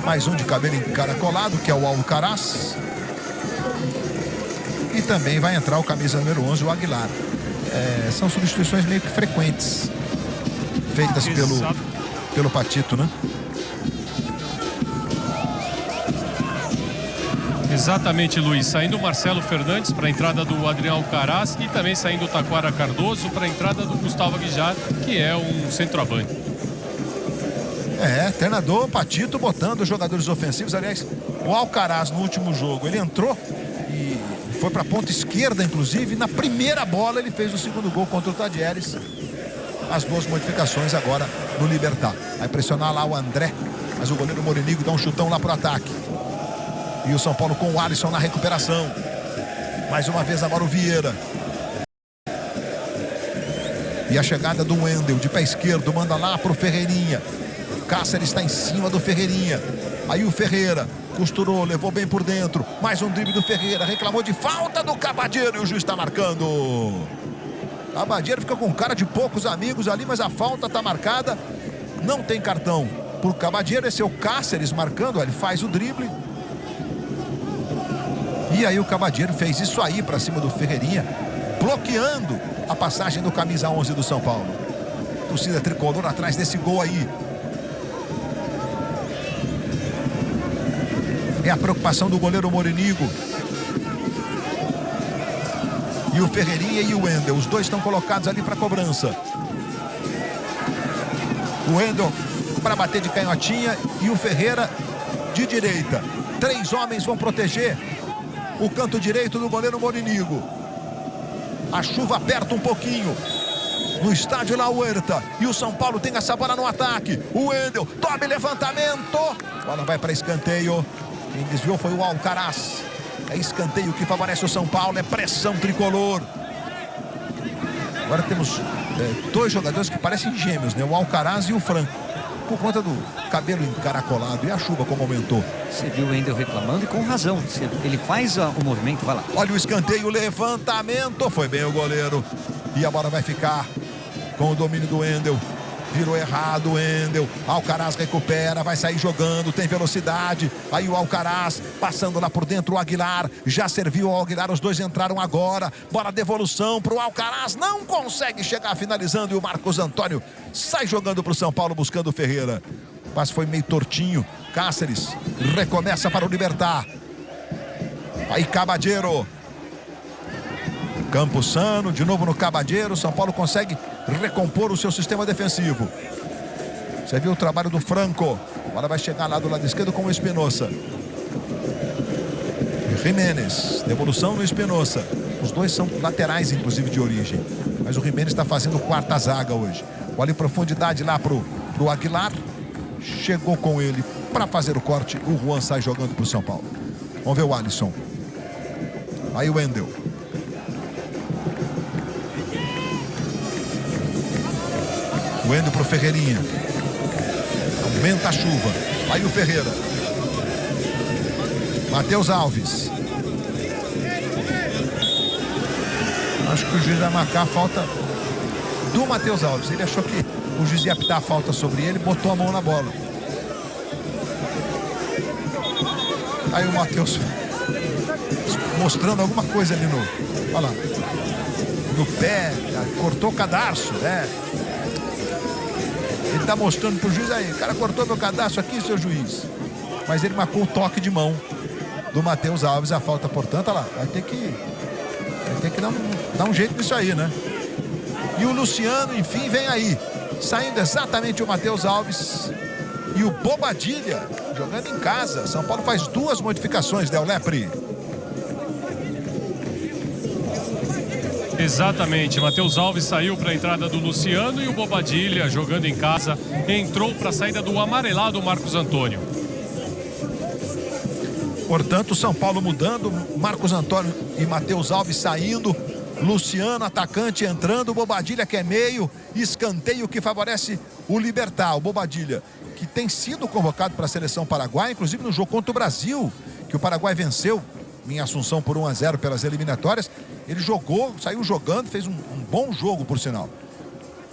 Mais um de cabelo encaracolado, que é o Alcaraz. E também vai entrar o camisa número 11, o Aguilar. São substituições meio que frequentes, feitas pelo Patito, né? Exatamente, Luiz. Saindo o Marcelo Fernandes para a entrada do Adriano Alcaraz e também saindo o Taquara Cardoso para a entrada do Gustavo Aguilar, que é um centroavante. Treinador Patito botando os jogadores ofensivos. Aliás, o Alcaraz no último jogo, ele entrou e foi para a ponta esquerda, inclusive. Na primeira bola ele fez o segundo gol contra o Tadieres. As 2 modificações agora no Libertad. Vai pressionar lá o André, mas o goleiro Morinigo dá um chutão lá pro ataque. E o São Paulo com o Alisson na recuperação. Mais uma vez agora o Vieira. E a chegada do Wendel de pé esquerdo, manda lá pro Ferreirinha. Cáceres está em cima do Ferreirinha. Aí o Ferreira costurou, levou bem por dentro. Mais um drible do Ferreira, reclamou de falta do Cabadeiro e o juiz está marcando. Cabadeiro fica com cara de poucos amigos ali, mas a falta está marcada. Não tem cartão pro Cabadeiro. Esse é o Cáceres marcando, ele faz o drible. E aí o Cabadeiro fez isso aí para cima do Ferreirinha, bloqueando a passagem do camisa 11 do São Paulo. Torcida tricolor atrás desse gol aí. É a preocupação do goleiro Morinigo. E o Ferreirinha e o Wendel, os dois estão colocados ali para cobrança. O Wendel para bater de canhotinha e o Ferreira de direita. 3 homens vão proteger o canto direito do goleiro Morinigo. A chuva aperta um pouquinho no estádio La Huerta. E o São Paulo tem essa bola no ataque. O Wendel, tome levantamento. A bola vai para escanteio. Quem desviou foi o Alcaraz. É escanteio que favorece o São Paulo. É pressão tricolor. Agora temos 2 jogadores que parecem gêmeos, né? O Alcaraz e o Franco. Por conta do cabelo encaracolado e a chuva como aumentou. Você viu o Wendel reclamando e com razão. Ele faz o movimento, vai lá. Olha o escanteio, levantamento. Foi bem o goleiro. E a bola vai ficar com o domínio do Wendel. virou errado o Wendel. Alcaraz recupera, vai sair jogando, tem velocidade. Aí o Alcaraz passando lá por dentro, o Aguilar já serviu ao Aguilar, os dois entraram agora. Bola devolução pro Alcaraz, não consegue chegar finalizando e o Marcos Antônio sai jogando pro São Paulo buscando o Ferreira. O passe foi meio tortinho. Cáceres recomeça para o Libertad. Aí Caballero. Campuzano, de novo no Caballero. São Paulo consegue recompor o seu sistema defensivo. Você viu o trabalho do Franco. Agora vai chegar lá do lado esquerdo com o Espinosa. Jiménez, devolução no Espinosa. Os dois são laterais, inclusive, de origem. Mas o Jiménez está fazendo quarta zaga hoje. Olha em profundidade lá pro Aguilar. Chegou com ele para fazer o corte. O Juan sai jogando pro São Paulo. Vamos ver o Alisson. Aí o Wendel. Wendel pro Ferreirinha. Aumenta a chuva. Aí o Ferreira. Matheus Alves. Acho que o juiz vai marcar a falta do Matheus Alves. Ele achou que o juiz ia apitar a falta sobre ele, botou a mão na bola. Aí o Matheus mostrando alguma coisa ali no... Olha lá. No pé, cortou o cadarço, né? Ele tá mostrando pro juiz aí. O cara cortou meu cadarço aqui, seu juiz. Mas ele marcou o toque de mão do Matheus Alves. A falta, portanto, olha lá. Vai ter que dar um jeito nisso aí, né? E o Luciano, enfim, vem aí. Saindo exatamente o Matheus Alves e o Bobadilha jogando em casa. São Paulo faz duas modificações, Del Lepre. Exatamente, Matheus Alves saiu para a entrada do Luciano e o Bobadilha, jogando em casa, entrou para a saída do amarelado Marcos Antônio. Portanto, São Paulo mudando, Marcos Antônio e Matheus Alves saindo, Luciano, atacante, entrando, Bobadilha, que é meio, escanteio que favorece o Libertad. O Bobadilha, que tem sido convocado para a seleção paraguaia, inclusive no jogo contra o Brasil, que o Paraguai venceu em Assunção por 1-0 pelas eliminatórias. Ele jogou, saiu jogando, fez um bom jogo, por sinal.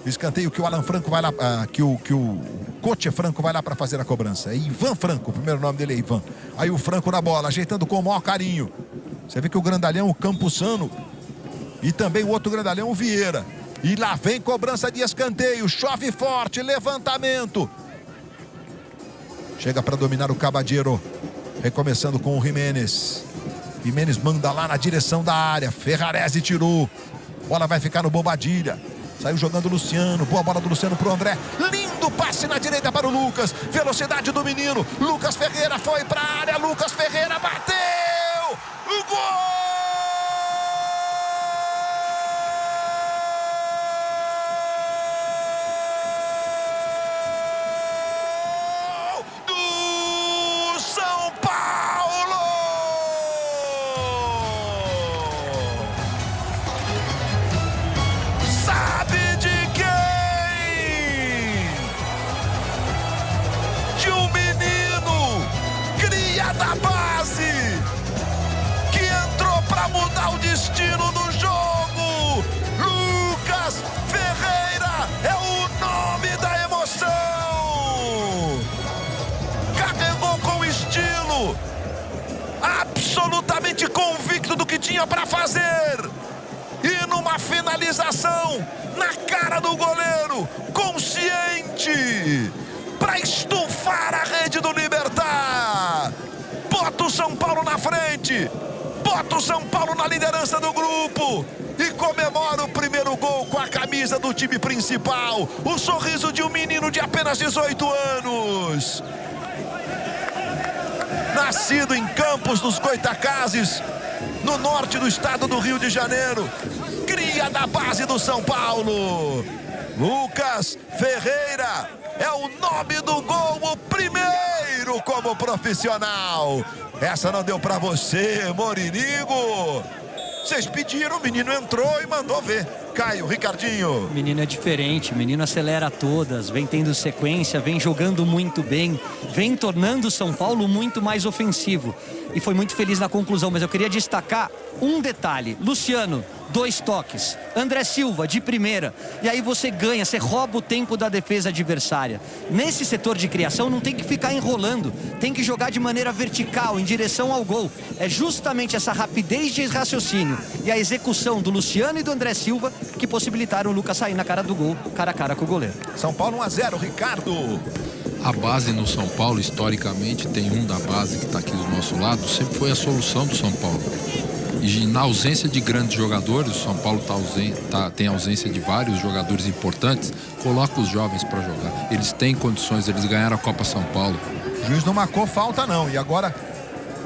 Escanteio que o Alan Franco vai lá, que o Coche Franco vai lá para fazer a cobrança. É Ivan Franco, o primeiro nome dele é Ivan. Aí o Franco na bola, ajeitando com o maior carinho. Você vê que o grandalhão, o Campuzano, e também o outro grandalhão, o Vieira. E lá vem cobrança de escanteio, chove forte, levantamento. Chega para dominar o Caballero, recomeçando com o Jiménez. Jiménez manda lá na direção da área. Ferrarese tirou. Bola vai ficar no Bobadilha. Saiu jogando o Luciano. Boa bola do Luciano pro André. Lindo passe na direita para o Lucas. Velocidade do menino. Lucas Ferreira foi para a área. Lucas Ferreira bateu. O gol! Da base que entrou para mudar o destino do jogo. Lucas Ferreira é o nome da emoção. Carregou com estilo, absolutamente convicto do que tinha para fazer, e numa finalização na cara do goleiro, consciente, para estufar a rede do Libertad. Bota o São Paulo na frente, bota o São Paulo na liderança do grupo e comemora o primeiro gol com a camisa do time principal. O sorriso de um menino de apenas 18 anos. Nascido em Campos dos Goitacazes, no norte do estado do Rio de Janeiro. Cria da base do São Paulo. Lucas Ferreira é o nome do gol, o primeiro como profissional. Essa não deu pra você, Morinigo. Vocês pediram, o menino entrou e mandou ver. Caio, Ricardinho. O menino é diferente, o menino acelera todas, vem tendo sequência, vem jogando muito bem, vem tornando o São Paulo muito mais ofensivo. e foi muito feliz na conclusão, mas eu queria destacar um detalhe. Luciano, 2 toques. André Silva, de primeira. E aí você ganha, você rouba o tempo da defesa adversária. Nesse setor de criação não tem que ficar enrolando, tem que jogar de maneira vertical, em direção ao gol. É justamente essa rapidez de raciocínio e a execução do Luciano e do André Silva que possibilitaram o Lucas sair na cara do gol, cara a cara com o goleiro. São Paulo 1-0, Ricardo. A base no São Paulo, historicamente, tem um da base que está aqui do nosso lado, sempre foi a solução do São Paulo. E na ausência de grandes jogadores, o São Paulo tem ausência de vários jogadores importantes, coloca os jovens para jogar. Eles têm condições, eles ganharam a Copa São Paulo. O juiz não marcou falta não, e agora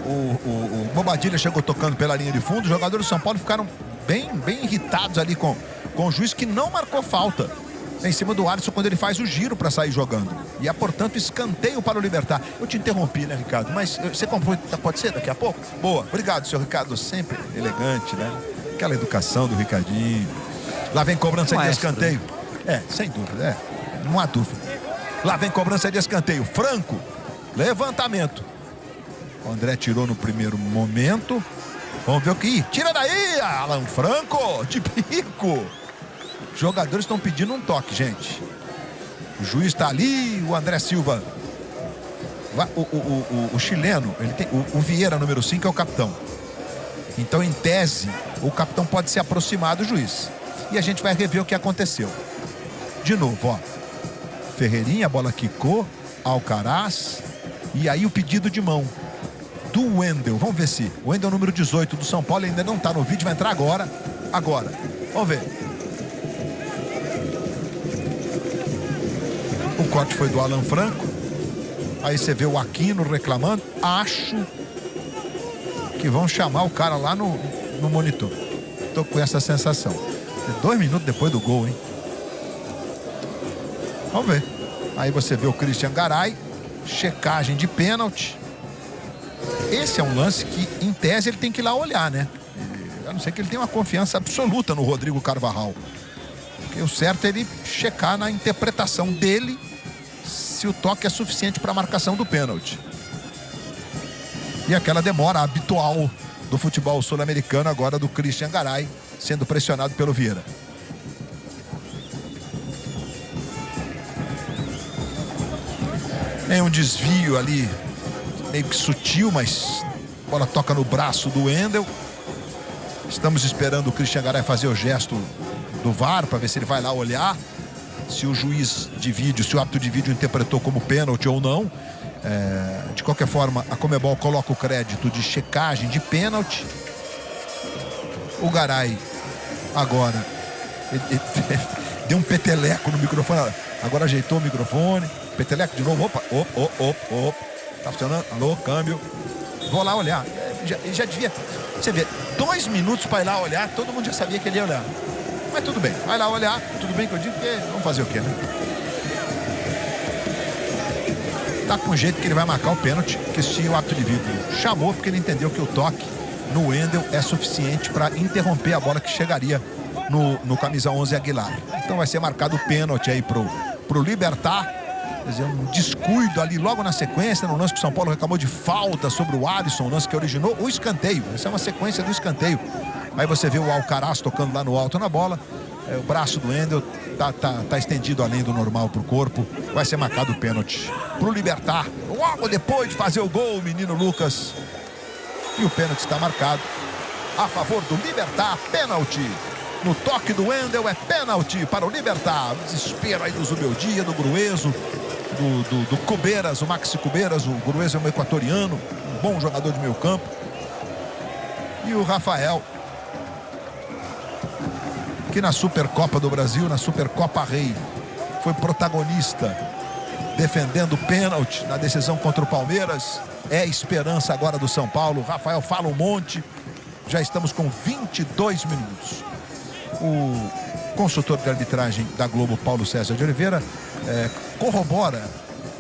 o Bobadilha chegou tocando pela linha de fundo. Os jogadores do São Paulo ficaram bem irritados ali com o juiz, que não marcou falta em cima do Alisson quando ele faz o giro para sair jogando. E é, portanto, escanteio para o Libertad. Eu te interrompi, né, Ricardo? Mas você pode ser daqui a pouco? Boa, obrigado, senhor Ricardo. Sempre elegante, né? Aquela educação do Ricardinho. Lá vem cobrança de escanteio. Sem dúvida, não há dúvida. Lá vem cobrança de escanteio. Franco, levantamento. O André tirou no primeiro momento. Vamos ver o que... Tira daí, Alan Franco, de bico. Os jogadores estão pedindo um toque, gente. O juiz está ali, o André Silva. O chileno, ele tem, o Vieira, número 5, é o capitão. Então, em tese, o capitão pode se aproximar do juiz. E a gente vai rever o que aconteceu. De novo, ó. Ferreirinha, a bola quicou. Alcaraz. E aí o pedido de mão do Wendel. Vamos ver se o Wendel, número 18 do São Paulo, ainda não está no vídeo. Vai entrar agora. Vamos ver. O corte foi do Alan Franco. Aí você vê o Aquino reclamando. Acho que vão chamar o cara lá no monitor. Tô com essa sensação. 2 minutos depois do gol, hein? Vamos ver. Aí você vê o Christian Garay. Checagem de pênalti. Esse é um lance que, em tese, ele tem que ir lá olhar, né? A não ser que ele tenha uma confiança absoluta no Rodrigo Carvajal. Porque o certo é ele checar na interpretação dele se o toque é suficiente para a marcação do pênalti. E aquela demora habitual do futebol sul-americano, agora do Christian Garay, sendo pressionado pelo Vieira. Tem um desvio ali, meio que sutil, mas a bola toca no braço do Wendel. Estamos esperando o Christian Garay fazer o gesto do VAR para ver se ele vai lá olhar se o juiz de vídeo, se o árbitro de vídeo interpretou como pênalti ou não. De qualquer forma, a Conmebol coloca o crédito de checagem de pênalti. O Garay agora ele deu um peteleco no microfone, agora ajeitou o microfone, peteleco de novo. Opa, tá funcionando, alô, câmbio, vou lá olhar. Já devia, você vê, 2 minutos para ir lá olhar, todo mundo já sabia que ele ia olhar. Mas tudo bem, vai lá olhar, tudo bem que eu digo, porque vamos fazer o quê, né? Tá com jeito que ele vai marcar o pênalti, que se o árbitro de vídeo chamou, porque ele entendeu que o toque no Wendel é suficiente para interromper a bola que chegaria no camisa 11 Aguilar. Então vai ser marcado o pênalti aí pro Libertad. Quer dizer, um descuido ali logo na sequência, no lance que o São Paulo reclamou de falta sobre o Alisson, o lance que originou o escanteio. Essa é uma sequência do escanteio. Aí você vê o Alcaraz tocando lá no alto na bola. O braço do Wendel tá estendido além do normal pro corpo. Vai ser marcado o pênalti pro Libertad. Logo depois de fazer o gol, o menino Lucas. E o pênalti está marcado a favor do Libertad. Pênalti. No toque do Wendel é pênalti para o Libertad. O desespero aí do Zubeldia, do Grueso, do Cubeiras, o Maxi Cubeiras. O Grueso é um equatoriano, um bom jogador de meio campo. E o Rafael, que na Supercopa do Brasil, na Supercopa Rei, foi protagonista defendendo o pênalti na decisão contra o Palmeiras. É esperança agora do São Paulo. O Rafael fala um monte. Já estamos com 22 minutos. O consultor de arbitragem da Globo, Paulo César de Oliveira, corrobora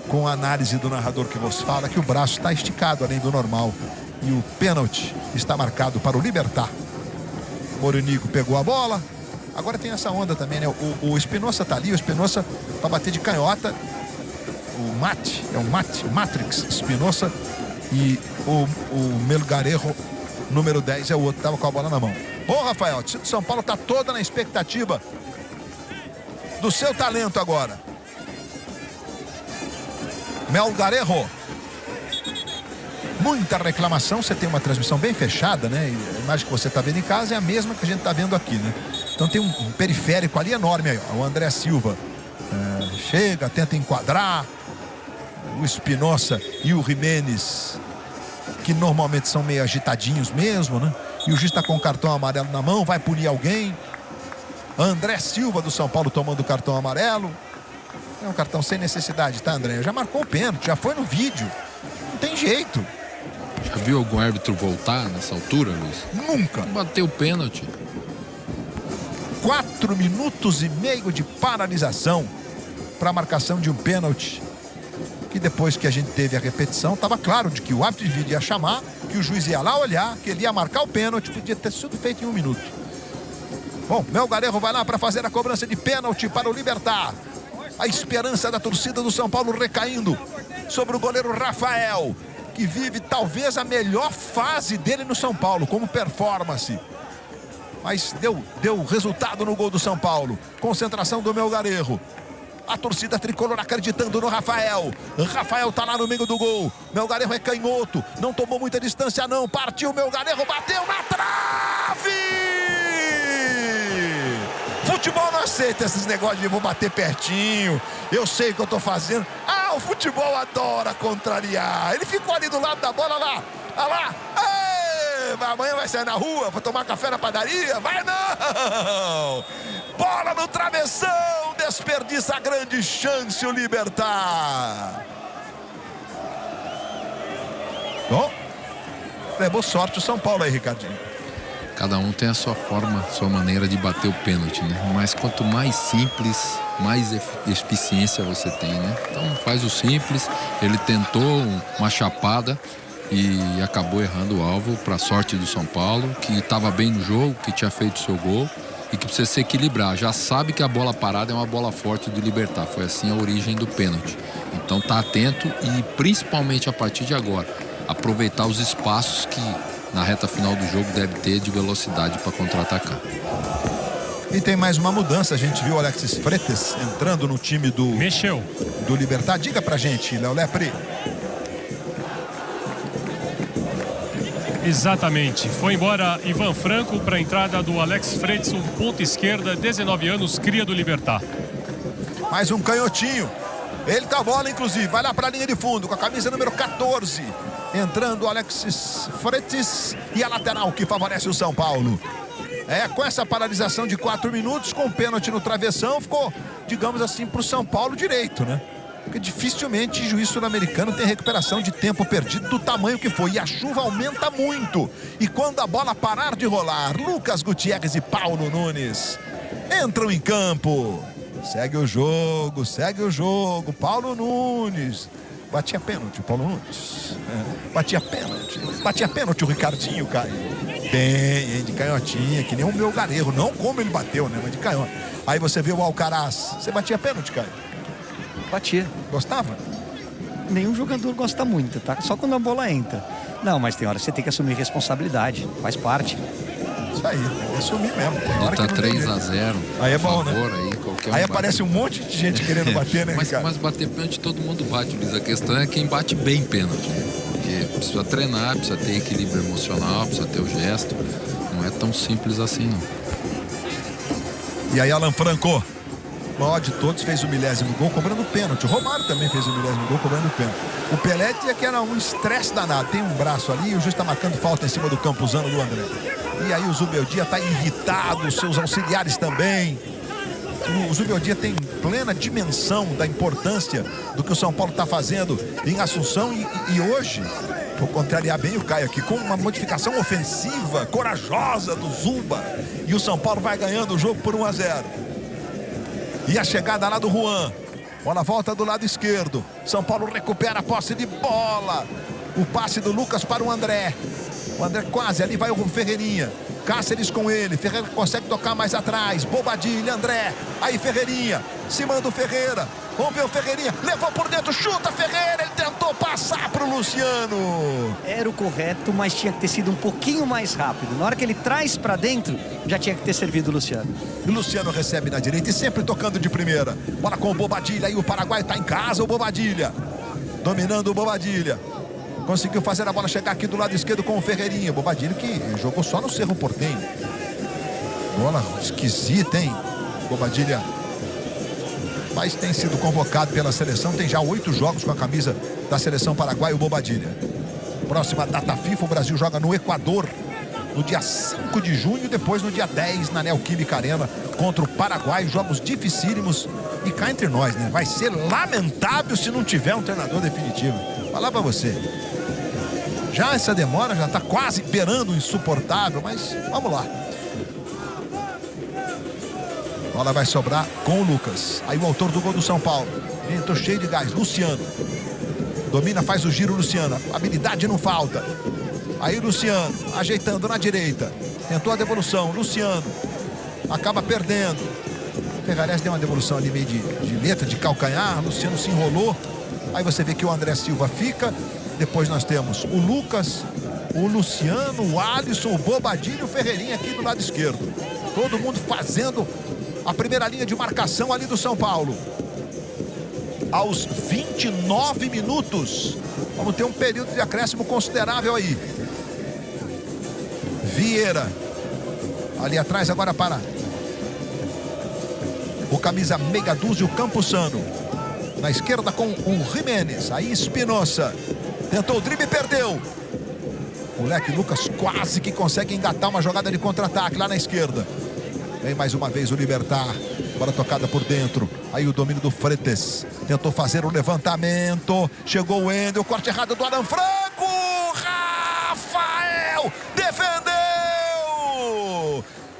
com a análise do narrador que vos fala que o braço está esticado além do normal. E o pênalti está marcado para o Libertad. Morenigo pegou a bola. Agora tem essa onda também, né? O Espinosa tá ali, o Espinosa para bater de canhota. O Matrix Espinosa E o Melgarejo, número 10, é o outro que estava com a bola na mão. Bom, Rafael, o time de São Paulo está toda na expectativa do seu talento agora. Melgarejo. Muita reclamação, você tem uma transmissão bem fechada, né? E a imagem que você está vendo em casa é a mesma que a gente está vendo aqui, né? Então tem um periférico ali enorme aí, ó. O André Silva chega, tenta enquadrar. O Espinosa e o Jimenez, que normalmente são meio agitadinhos mesmo, né? E o juiz está com o cartão amarelo na mão, vai punir alguém. André Silva do São Paulo tomando o cartão amarelo. É um cartão sem necessidade, tá, André? Já marcou o pênalti, já foi no vídeo. Não tem jeito. Já viu algum árbitro voltar nessa altura, Luiz? Nunca. Bateu o pênalti. 4 minutos e meio de paralisação para a marcação de um pênalti. Que depois que a gente teve a repetição, estava claro de que o árbitro de vídeo ia chamar, que o juiz ia lá olhar, que ele ia marcar o pênalti, podia ter sido feito em 1 minuto. Bom, Melgarejo vai lá para fazer a cobrança de pênalti para o Libertad. A esperança da torcida do São Paulo recaindo sobre o goleiro Rafael, que vive talvez a melhor fase dele no São Paulo, como performance. Mas deu resultado no gol do São Paulo. Concentração do Melgarejo. A torcida tricolor acreditando no Rafael. Rafael tá lá no meio do gol. Melgarejo é canhoto. Não tomou muita distância não. Partiu o Melgarejo. Bateu na trave. Futebol não aceita esses negócios de vou bater pertinho. Eu sei o que eu tô fazendo. O futebol adora contrariar. Ele ficou ali do lado da bola lá. Olha lá. Amanhã vai sair na rua para tomar café na padaria? Vai não! Bola no travessão, desperdiça a grande chance o Libertad. Bom, levou sorte o São Paulo aí, Ricardinho. Cada um tem a sua forma, sua maneira de bater o pênalti, né? Mas quanto mais simples, mais eficiência você tem, né? Então faz o simples. Ele tentou uma chapada e acabou errando o alvo, para a sorte do São Paulo, que estava bem no jogo, que tinha feito seu gol e que precisa se equilibrar. Já sabe que a bola parada é uma bola forte do Libertad. Foi assim a origem do pênalti. Então tá atento e principalmente a partir de agora aproveitar os espaços que na reta final do jogo deve ter de velocidade para contra-atacar. E tem mais uma mudança. A gente viu o Alexis Freitas entrando no time do Libertad. Diga pra gente, Léo Lepre. Exatamente. Foi embora Ivan Franco para a entrada do Alex Freitas, um ponta esquerda, 19 anos, cria do Libertad. Mais um canhotinho. Ele com a bola, inclusive. Vai lá para a linha de fundo com a camisa número 14. Entrando o Alexis Freitas e a lateral que favorece o São Paulo. Com essa paralisação de 4 minutos, com o pênalti no travessão, ficou, digamos assim, para o São Paulo direito, né? Porque dificilmente juiz sul-americano tem recuperação de tempo perdido do tamanho que foi. E a chuva aumenta muito. E quando a bola parar de rolar, Lucas Gutierrez e Paulo Nunes entram em campo. Segue o jogo, Paulo Nunes. Batia pênalti, Paulo Nunes. Batia pênalti o Ricardinho, Caio. Bem, de canhotinha, que nem o Melgarejo. Não como ele bateu, né? Mas de canhota. Aí você vê o Alcaraz. Você batia pênalti, Caio? Batia. Gostava? Nenhum jogador gosta muito, tá? Só quando a bola entra. Não, mas tem hora que você tem que assumir responsabilidade. Faz parte. Isso aí, tem que assumir mesmo. Tá 3-0. Aí é bom, favor, né? Aí aparece um monte de gente querendo bater, né, Ricardo? Mas bater pênalti todo mundo bate, mas a questão é quem bate bem pênalti. Porque precisa treinar, precisa ter equilíbrio emocional, precisa ter o gesto. Não é tão simples assim, não. E aí, Alan Franco, o maior de todos, fez o milésimo gol cobrando pênalti. O Romário também fez o milésimo gol cobrando pênalti. O Pelé dizia que era um estresse danado. Tem um braço ali e o juiz está marcando falta em cima do Campuzano do André. E aí o Zubeldia está irritado, seus auxiliares também. O Zubeldia tem plena dimensão da importância do que o São Paulo está fazendo em Assunção e hoje, vou contrariar bem o Caio aqui, com uma modificação ofensiva, corajosa do Zuba. E o São Paulo vai ganhando o jogo por 1-0. E a chegada lá do Juan. Bola volta do lado esquerdo. São Paulo recupera a posse de bola. O passe do Lucas para o André. O André quase, ali vai o Ferreirinha. Cáceres com ele, Ferreira consegue tocar mais atrás. Bobadilha, André. Aí Ferreirinha, se manda o Ferreira. Vamos ver o Ferreirinha, levou por dentro, chuta Ferreira. Ele tentou passar para o Luciano. Era o correto, mas tinha que ter sido um pouquinho mais rápido. Na hora que ele traz para dentro, já tinha que ter servido o Luciano. E o Luciano recebe na direita e sempre tocando de primeira. Bola com o Bobadilha e o Paraguai está em casa, o Bobadilha. Dominando o Bobadilha. Conseguiu fazer a bola chegar aqui do lado esquerdo com o Ferreirinha. Bobadilha que jogou só no Cerro Porteño. Bola esquisita, hein? Bobadilha. Mas tem sido convocado pela seleção. Tem já 8 jogos com a camisa da seleção paraguaia, o Bobadilha. Próxima data FIFA, o Brasil joga no Equador no dia 5 de junho, depois no dia 10 na Neoquímica Arena contra o Paraguai. Jogos dificílimos. E cá entre nós, né? Vai ser lamentável se não tiver um treinador definitivo. Falar pra você. Já essa demora já tá quase beirando o insuportável, mas vamos lá. A bola vai sobrar com o Lucas. Aí o autor do gol do São Paulo. Entrou cheio de gás. Luciano. Domina, faz o giro, Luciano. Habilidade não falta. Aí o Luciano, ajeitando na direita. Tentou a devolução. Luciano. Acaba perdendo. Ferrares deu uma devolução ali meio de letra, de calcanhar. Luciano se enrolou. Aí você vê que o André Silva fica. Depois nós temos o Lucas, o Luciano, o Alisson, o Bobadilha e o Ferreirinha aqui do lado esquerdo. Todo mundo fazendo a primeira linha de marcação ali do São Paulo. Aos 29 minutos. Vamos ter um período de acréscimo considerável aí. Vieira. Ali atrás agora para o camisa meia dúzia, o Campuzano. Na esquerda com o Jimenez. Aí Espinosa. Tentou o drible e perdeu. Moleque Lucas quase que consegue engatar uma jogada de contra-ataque lá na esquerda. Vem mais uma vez o Libertar. Bola tocada por dentro. Aí o domínio do Fretes. Tentou fazer o levantamento. Chegou o Wendel. Corte errado do Alan Franco. Rafael defendeu.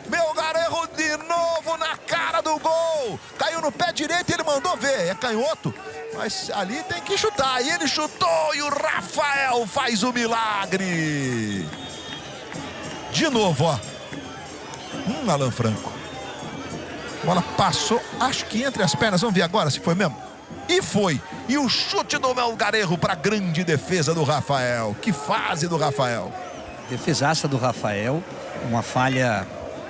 Meu Garejo de novo na cara do gol. Caiu no pé direito e ele mandou ver. É canhoto. Mas ali tem que chutar. E ele chutou e o Rafael faz o milagre. De novo, ó. Alan Franco. A bola passou, acho que entre as pernas. Vamos ver agora se foi mesmo. E foi. E o chute do Melgarejo para a grande defesa do Rafael. Que fase do Rafael. Defesaça do Rafael. Uma falha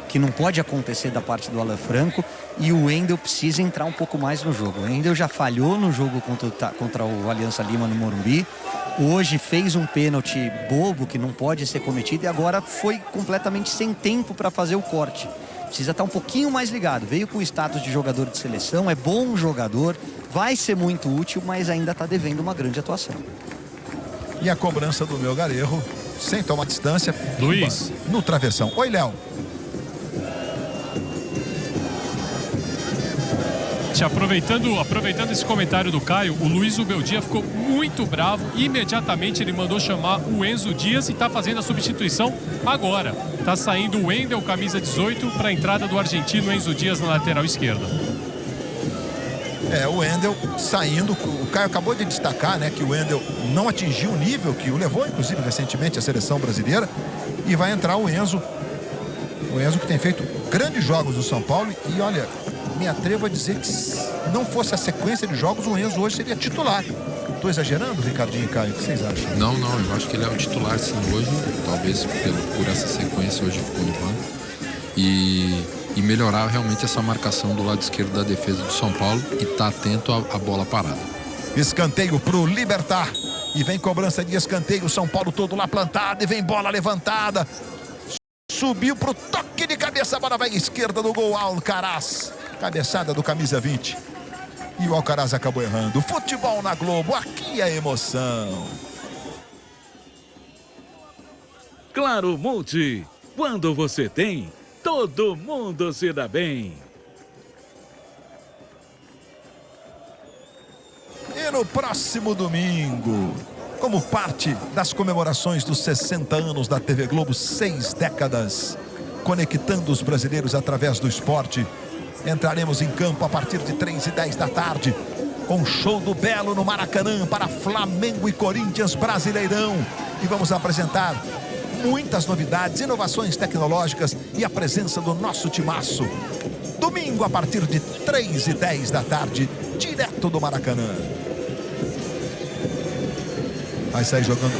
que não pode acontecer da parte do Alan Franco. E o Wendel precisa entrar um pouco mais no jogo. O Wendel já falhou no jogo contra o Aliança Lima no Morumbi. Hoje fez um pênalti bobo que não pode ser cometido. E agora foi completamente sem tempo para fazer o corte. Precisa estar um pouquinho mais ligado. Veio com o status de jogador de seleção. É bom jogador. Vai ser muito útil, mas ainda está devendo uma grande atuação. E a cobrança do Melgarejo, sem tomar distância. Luiz. No travessão. Oi, Léo. Aproveitando esse comentário do Caio, o Luiz Ubeldia ficou muito bravo. Imediatamente ele mandou chamar o Enzo Dias e está fazendo a substituição agora. Está saindo o Wendel, camisa 18, para a entrada do argentino Enzo Dias na lateral esquerda. É, o Wendel saindo. O Caio acabou de destacar, né, que o Wendel não atingiu o nível que o levou, inclusive, recentemente, a seleção brasileira. E vai entrar o Enzo. O Enzo que tem feito grandes jogos no São Paulo. E olha, me atrevo a dizer que se não fosse a sequência de jogos, o Enzo hoje seria titular. Estou exagerando, Ricardinho e Caio? O que vocês acham? Não, eu acho que ele é o titular sim hoje. Talvez por essa sequência hoje ficou no banco. E melhorar realmente essa marcação do lado esquerdo da defesa do São Paulo e estar atento à bola parada. Escanteio para o Libertar. E vem cobrança de escanteio. São Paulo todo lá plantado. E vem bola levantada. Subiu para o toque de cabeça. A bola vai à esquerda do gol. Alcaraz. Cabeçada do camisa 20. E o Alcaraz acabou errando. Futebol na Globo. Aqui é emoção. Claro Multi. Quando você tem, todo mundo se dá bem. E no próximo domingo, como parte das comemorações dos 60 anos da TV Globo, 6 décadas, conectando os brasileiros através do esporte, entraremos em campo a partir de 3h10 da tarde, com show do Belo no Maracanã para Flamengo e Corinthians Brasileirão. E vamos apresentar muitas novidades, inovações tecnológicas e a presença do nosso timaço. Domingo a partir de 3h10 da tarde, direto do Maracanã. Vai sair jogando.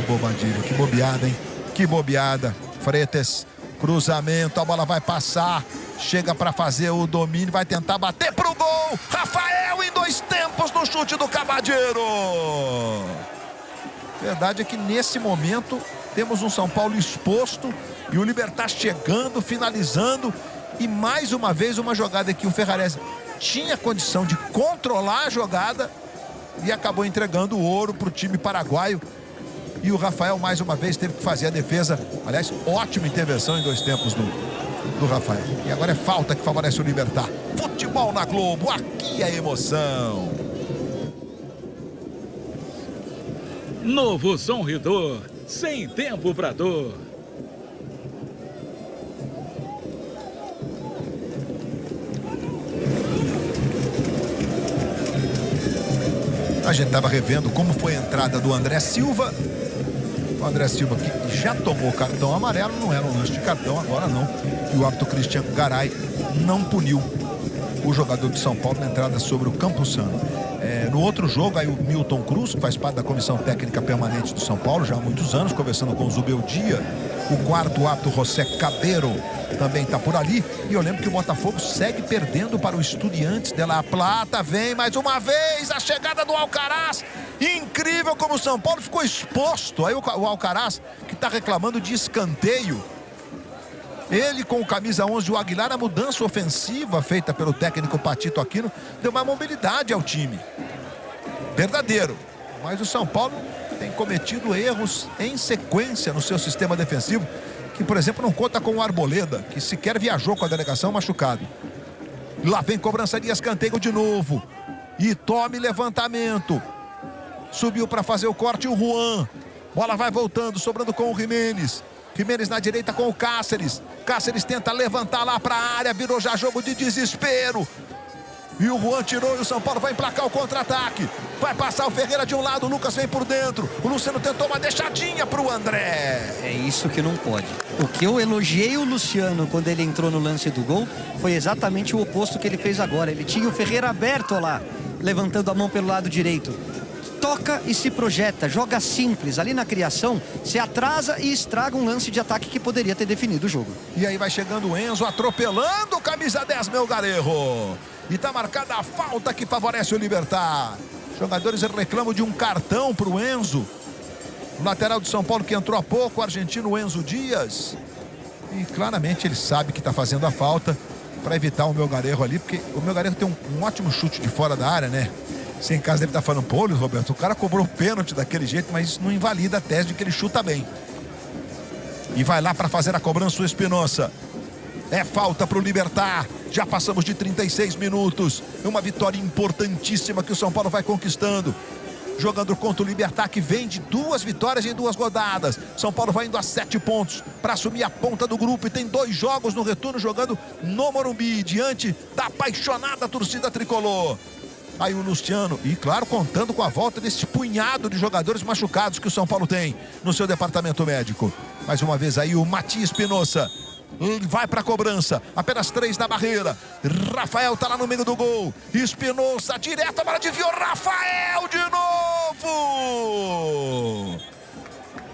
Bobadilha, que bobeada, hein? Que bobeada. Freitas, cruzamento, a bola vai passar. Chega para fazer o domínio, vai tentar bater pro gol. Rafael em 2 tempos no chute do Cavadeiro. Verdade é que nesse momento temos um São Paulo exposto e o Libertad chegando, finalizando. E mais uma vez uma jogada que o Ferrarese tinha condição de controlar a jogada e acabou entregando o ouro para o time paraguaio. E o Rafael mais uma vez teve que fazer a defesa. Aliás, ótima intervenção em 2 tempos do Rafael. E agora é falta que favorece o Libertad. Futebol na Globo, aqui é emoção. Novo Sorridor, sem tempo pra dor. A gente estava revendo como foi a entrada do André Silva. O André Silva que já tomou cartão amarelo, não era um lance de cartão, agora não. E o árbitro Cristiano Garay não puniu o jogador de São Paulo na entrada sobre o Campuzano. No outro jogo, aí o Milton Cruz, que faz parte da comissão técnica permanente do São Paulo já há muitos anos, conversando com o Zubeldia. O quarto árbitro, José Cabeiro, também está por ali. E eu lembro que o Botafogo segue perdendo para o Estudiantes de La Plata. Vem mais uma vez a chegada do Alcaraz. Incrível como o São Paulo ficou exposto. Aí o Alcaraz, que está reclamando de escanteio. Ele com o camisa 11, o Aguilar, a mudança ofensiva feita pelo técnico Patito Aquino deu mais mobilidade ao time. Verdadeiro. Mas o São Paulo tem cometido erros em sequência no seu sistema defensivo, que, por exemplo, não conta com o Arboleda, que sequer viajou com a delegação machucado. Lá vem cobrança de escanteio de novo. E tome levantamento. Subiu para fazer o corte o Juan. Bola vai voltando, sobrando com o Jimenez. Jimenez na direita com o Cáceres. Cáceres tenta levantar lá para a área. Virou já jogo de desespero. E o Juan tirou e o São Paulo vai emplacar o contra-ataque. Vai passar o Ferreira de um lado, o Lucas vem por dentro. O Luciano tentou uma deixadinha para o André. É isso que não pode. O que eu elogiei o Luciano quando ele entrou no lance do gol foi exatamente o oposto que ele fez agora. Ele tinha o Ferreira aberto lá, levantando a mão pelo lado direito. Toca e se projeta, joga simples. Ali na criação, se atrasa e estraga um lance de ataque que poderia ter definido o jogo. E aí vai chegando o Enzo, atropelando o camisa 10, meu Garejo. E tá marcada a falta que favorece o Libertad. Jogadores reclamam de um cartão para o Enzo. O lateral do São Paulo que entrou há pouco, o argentino Enzo Dias. E claramente ele sabe que está fazendo a falta para evitar o meu Garejo ali, porque o meu Garejo tem um ótimo chute de fora da área, né? Você em casa deve estar falando, pô, Luiz Roberto, o cara cobrou o pênalti daquele jeito, mas isso não invalida a tese de que ele chuta bem. E vai lá para fazer a cobrança o Espinosa. É falta para o Libertad. Já passamos de 36 minutos. É uma vitória importantíssima que o São Paulo vai conquistando. Jogando contra o Libertad, que vem de 2 vitórias em 2 rodadas. São Paulo vai indo a 7 pontos para assumir a ponta do grupo. E tem 2 jogos no retorno jogando no Morumbi, diante da apaixonada torcida tricolor. Aí o Luciano, e claro, contando com a volta desse punhado de jogadores machucados que o São Paulo tem no seu departamento médico. Mais uma vez aí o Matias Espinosa. Vai para a cobrança, apenas 3 na barreira. Rafael tá lá no meio do gol. Espinosa, direto, a bola desviou. Rafael de novo.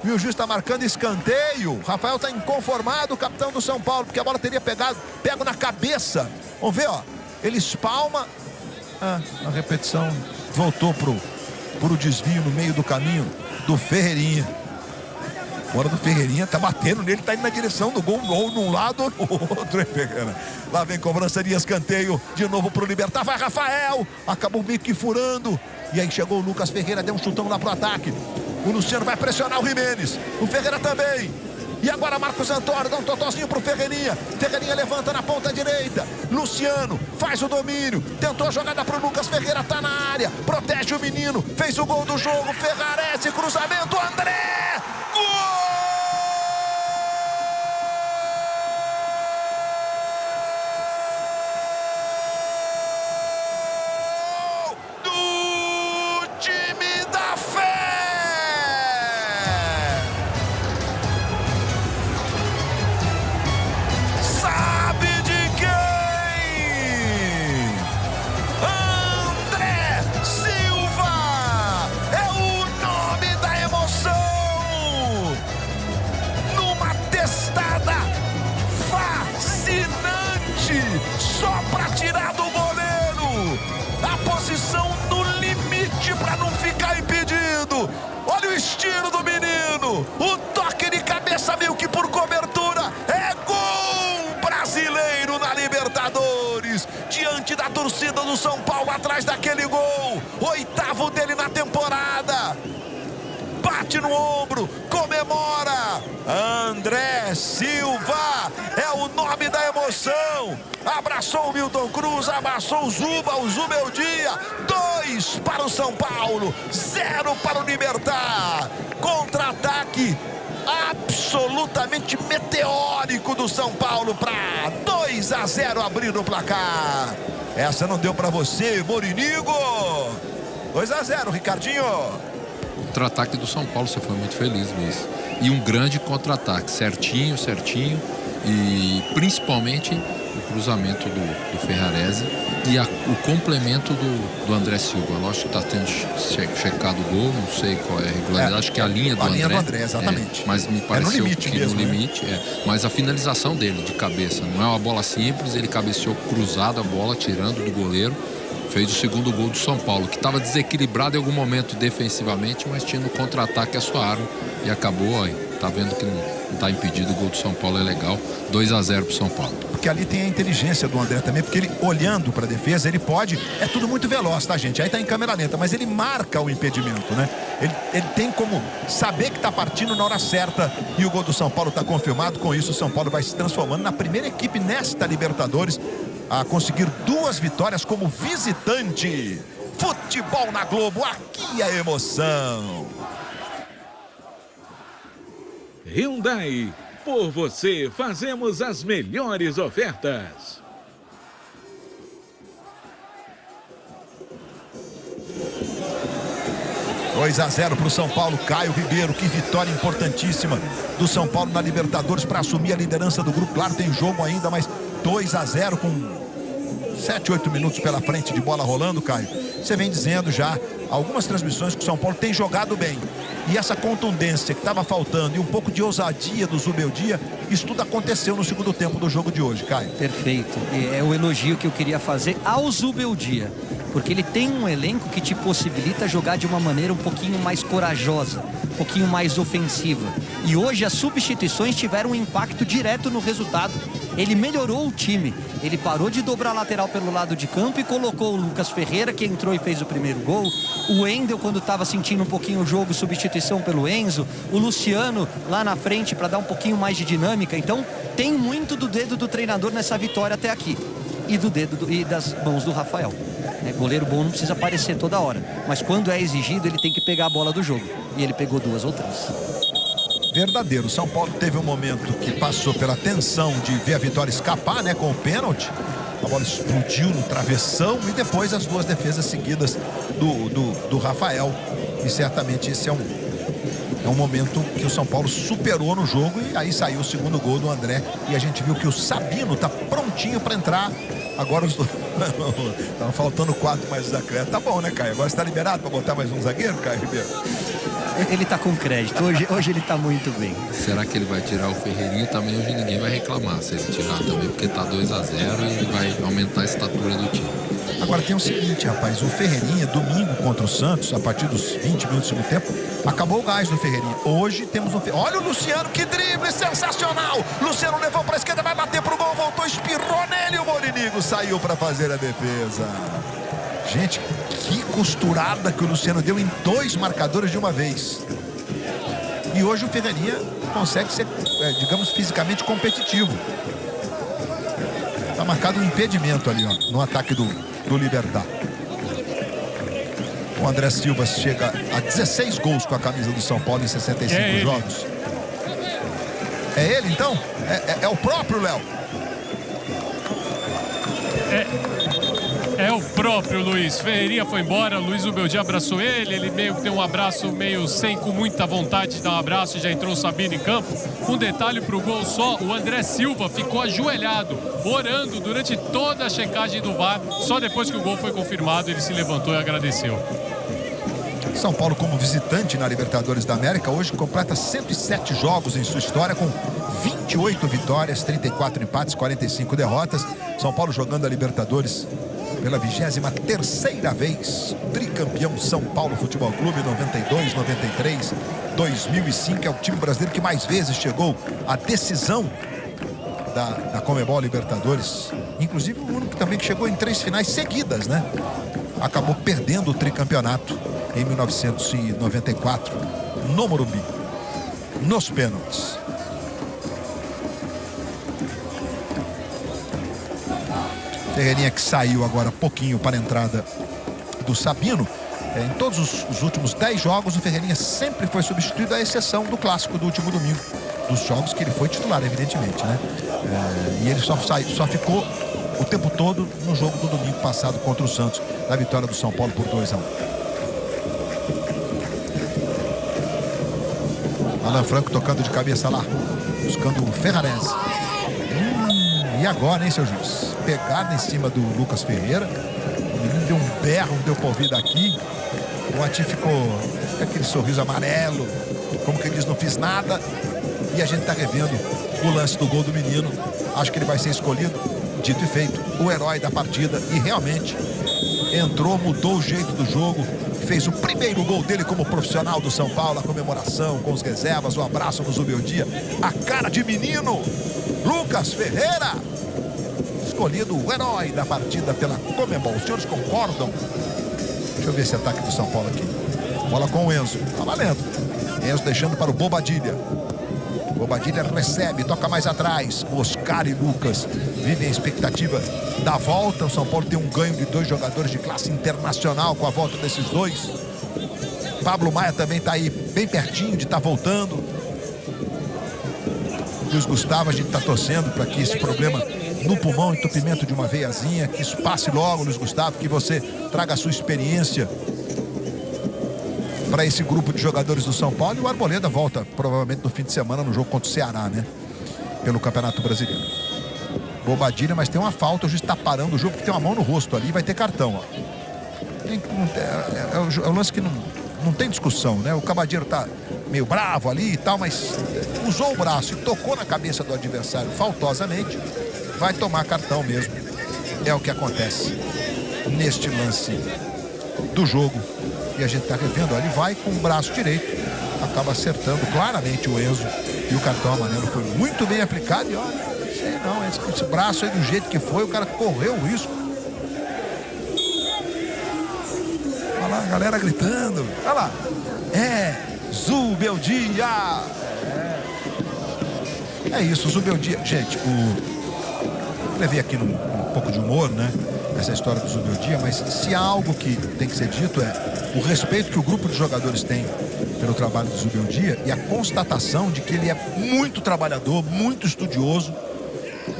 E o juiz está marcando escanteio. Rafael está inconformado, o capitão do São Paulo, porque a bola teria pego na cabeça. Vamos ver, ó. Ele espalma. A repetição voltou pro desvio no meio do caminho do Ferreirinha. Agora do Ferreirinha tá batendo nele, tá indo na direção do gol, ou num lado ou no outro, hein, Ferreira? Lá vem cobrança de escanteio, de novo pro Libertad, vai Rafael, acabou meio que furando, e aí chegou o Lucas Ferreira, deu um chutão lá pro ataque. O Luciano vai pressionar o Jimenez, o Ferreira também. E agora Marcos Antônio dá um totozinho pro Ferreirinha. Ferreirinha levanta na ponta direita. Luciano faz o domínio. Tentou a jogada pro Lucas Ferreira, tá na área. Protege o menino. Fez o gol do jogo. Ferrarese, cruzamento, André! Gol! do São Paulo atrás daquele gol. 8º dele na temporada. Bate no ombro, comemora. André Silva é o nome da emoção. Abraçou o Milton Cruz, abraçou o Zuba é o dia. 2 para o São Paulo, 0 para o Libertad. Contra-ataque absolutamente meteórico do São Paulo para 2-0 abrir o placar. Essa não deu para você, Morinigo. 2-0, Ricardinho. Contra-ataque do São Paulo, você foi muito feliz, Luiz. E um grande contra-ataque, certinho. E principalmente o cruzamento do Ferrarese e o complemento do André Silva. Lógico que está tendo checado o gol, não sei qual é a regularidade, acho que é a linha do André. A linha do André, exatamente. Mas me pareceu no limite que mesmo, no limite, mas a finalização dele de cabeça, não é uma bola simples, ele cabeceou cruzado a bola, tirando do goleiro. Fez o segundo gol do São Paulo, que estava desequilibrado em algum momento defensivamente, mas tinha no contra-ataque a sua arma e acabou, aí. Tá vendo que não está impedido, o gol do São Paulo é legal. 2-0 pro São Paulo. Porque ali tem a inteligência do André também, porque ele olhando para a defesa, ele pode, é tudo muito veloz, tá, gente? Aí tá em câmera lenta, mas ele marca o impedimento, né? Ele tem como saber que tá partindo na hora certa e o gol do São Paulo tá confirmado. Com isso, o São Paulo vai se transformando na primeira equipe nesta Libertadores a conseguir 2 vitórias como visitante. Futebol na Globo, aqui a emoção. Hyundai, por você fazemos as melhores ofertas. Dois a 0 para o São Paulo. Caio Ribeiro, que vitória importantíssima do São Paulo na Libertadores para assumir a liderança do grupo. Claro, tem jogo ainda, mas 2-0 com 7, 8 minutos pela frente de bola rolando, Caio. Você vem dizendo já algumas transmissões que o São Paulo tem jogado bem. E essa contundência que estava faltando e um pouco de ousadia do Zubeldia, isso tudo aconteceu no segundo tempo do jogo de hoje, Caio. Perfeito. É o elogio que eu queria fazer ao Zubeldia. Porque ele tem um elenco que te possibilita jogar de uma maneira um pouquinho mais corajosa, um pouquinho mais ofensiva. E hoje as substituições tiveram um impacto direto no resultado. Ele melhorou o time. Ele parou de dobrar a lateral pelo lado de campo e colocou o Lucas Ferreira, que entrou e fez o primeiro gol. O Wendel, quando estava sentindo um pouquinho o jogo, substituição pelo Enzo. O Luciano lá na frente para dar um pouquinho mais de dinâmica. Então tem muito do dedo do treinador nessa vitória até aqui. E do dedo e das mãos do Rafael. Goleiro bom não precisa aparecer toda hora, mas quando é exigido ele tem que pegar a bola do jogo, e ele pegou 2 ou 3. Verdadeiro. São Paulo teve um momento que passou pela tensão de ver a vitória escapar, né, com o pênalti. A bola explodiu no travessão e depois as 2 defesas seguidas do Rafael. E certamente esse é um momento que o São Paulo superou no jogo, e aí saiu o segundo gol do André e a gente viu que o Sabino tá prontinho para entrar. Agora os dois estavam faltando 4 mais os acréscimos. Tá bom, né, Caio? Agora está liberado para botar mais um zagueiro, Caio Ribeiro? Ele tá com crédito, hoje ele tá muito bem. Será que ele vai tirar o Ferreirinha? Também hoje ninguém vai reclamar se ele tirar também, porque tá 2-0 e ele vai aumentar a estatura do time. Agora tem o seguinte, rapaz, o Ferreirinha, domingo contra o Santos, a partir dos 20 minutos do segundo tempo, acabou o gás do Ferreirinha. Hoje temos olha o Luciano, que drible sensacional! Luciano levou para a esquerda, vai bater pro gol, voltou, espirrou nele, o Morinigo saiu para fazer a defesa. Gente, que costurada que o Luciano deu em 2 marcadores de uma vez. E hoje o Ferreirinha consegue ser, digamos, fisicamente competitivo. Tá marcado um impedimento ali, ó, no ataque do Libertad. O André Silva chega a 16 gols com a camisa do São Paulo em 65 jogos. É ele, então? É o próprio, Léo? É o próprio Luiz. Ferreirinha foi embora, Luiz Zubeldia abraçou ele meio que deu um abraço meio sem, com muita vontade de dar um abraço, e já entrou o Sabino em campo. Um detalhe pro gol só, o André Silva ficou ajoelhado, orando durante toda a checagem do VAR. Só depois que o gol foi confirmado, ele se levantou e agradeceu. São Paulo, como visitante na Libertadores da América, hoje completa 107 jogos em sua história, com 28 vitórias, 34 empates, 45 derrotas. São Paulo jogando a Libertadores pela 23ª vez, tricampeão São Paulo Futebol Clube, 92, 93, 2005. É o time brasileiro que mais vezes chegou à decisão da Conmebol Libertadores. inclusive o único também que chegou em 3 finais seguidas, né? Acabou perdendo o tricampeonato em 1994 no Morumbi, nos pênaltis. Ferreirinha que saiu agora pouquinho para a entrada do Sabino. Em todos os últimos 10 jogos, o Ferreirinha sempre foi substituído, à exceção do clássico do último domingo, dos jogos que ele foi titular, evidentemente, né? E ele só ficou o tempo todo no jogo do domingo passado contra o Santos, na vitória do São Paulo por 2-1. Alan Franco tocando de cabeça lá, buscando o Ferrarese. E agora, hein, seu juiz? Pegada em cima do Lucas Ferreira. O menino deu um berro, deu pra ouvir daqui. O Ati ficou com aquele sorriso amarelo, como que ele diz, não fiz nada. E a gente tá revendo o lance do gol do menino. Acho que ele vai ser escolhido, dito e feito, o herói da partida. E realmente entrou, mudou o jeito do jogo, fez o primeiro gol dele como profissional do São Paulo. A comemoração com os reservas, o abraço no Zubeldia, a cara de menino, Lucas Ferreira, escolhido o herói da partida pela Comebol. Os senhores concordam? Deixa eu ver esse ataque do São Paulo aqui. Bola com o Enzo, tá valendo. Enzo deixando para o Bobadilha. Bobadilha recebe, toca mais atrás. Oscar e Lucas vivem a expectativa da volta. O São Paulo tem um ganho de 2 jogadores de classe internacional com a volta desses dois. Pablo Maia também tá aí bem pertinho de estar voltando. Luiz Gustavo, a gente tá torcendo para que esse problema no pulmão, entupimento de uma veiazinha, que isso passe logo, Luiz Gustavo, que você traga a sua experiência para esse grupo de jogadores do São Paulo. E o Arboleda volta provavelmente no fim de semana no jogo contra o Ceará, né? Pelo Campeonato Brasileiro. Bobadilha, mas tem uma falta, o juiz está parando o jogo, porque tem uma mão no rosto ali, vai ter cartão, ó. É um lance que não tem discussão, né? O Cabadeiro tá meio bravo ali e tal, mas usou o braço e tocou na cabeça do adversário faltosamente, vai tomar cartão mesmo. É o que acontece neste lance do jogo. E a gente tá revendo, ó, ele vai com o braço direito, acaba acertando claramente o Enzo, e o cartão amarelo foi muito bem aplicado. E olha, não sei não, esse braço aí do jeito que foi, o cara correu o risco. Olha lá a galera gritando, olha lá, Zubeldia. É isso, Zubeldia. Gente, eu levei aqui um pouco de humor, né? Essa história do Zubeldia, mas se há algo que tem que ser dito é o respeito que o grupo de jogadores tem pelo trabalho do Zubeldia e a constatação de que ele é muito trabalhador, muito estudioso,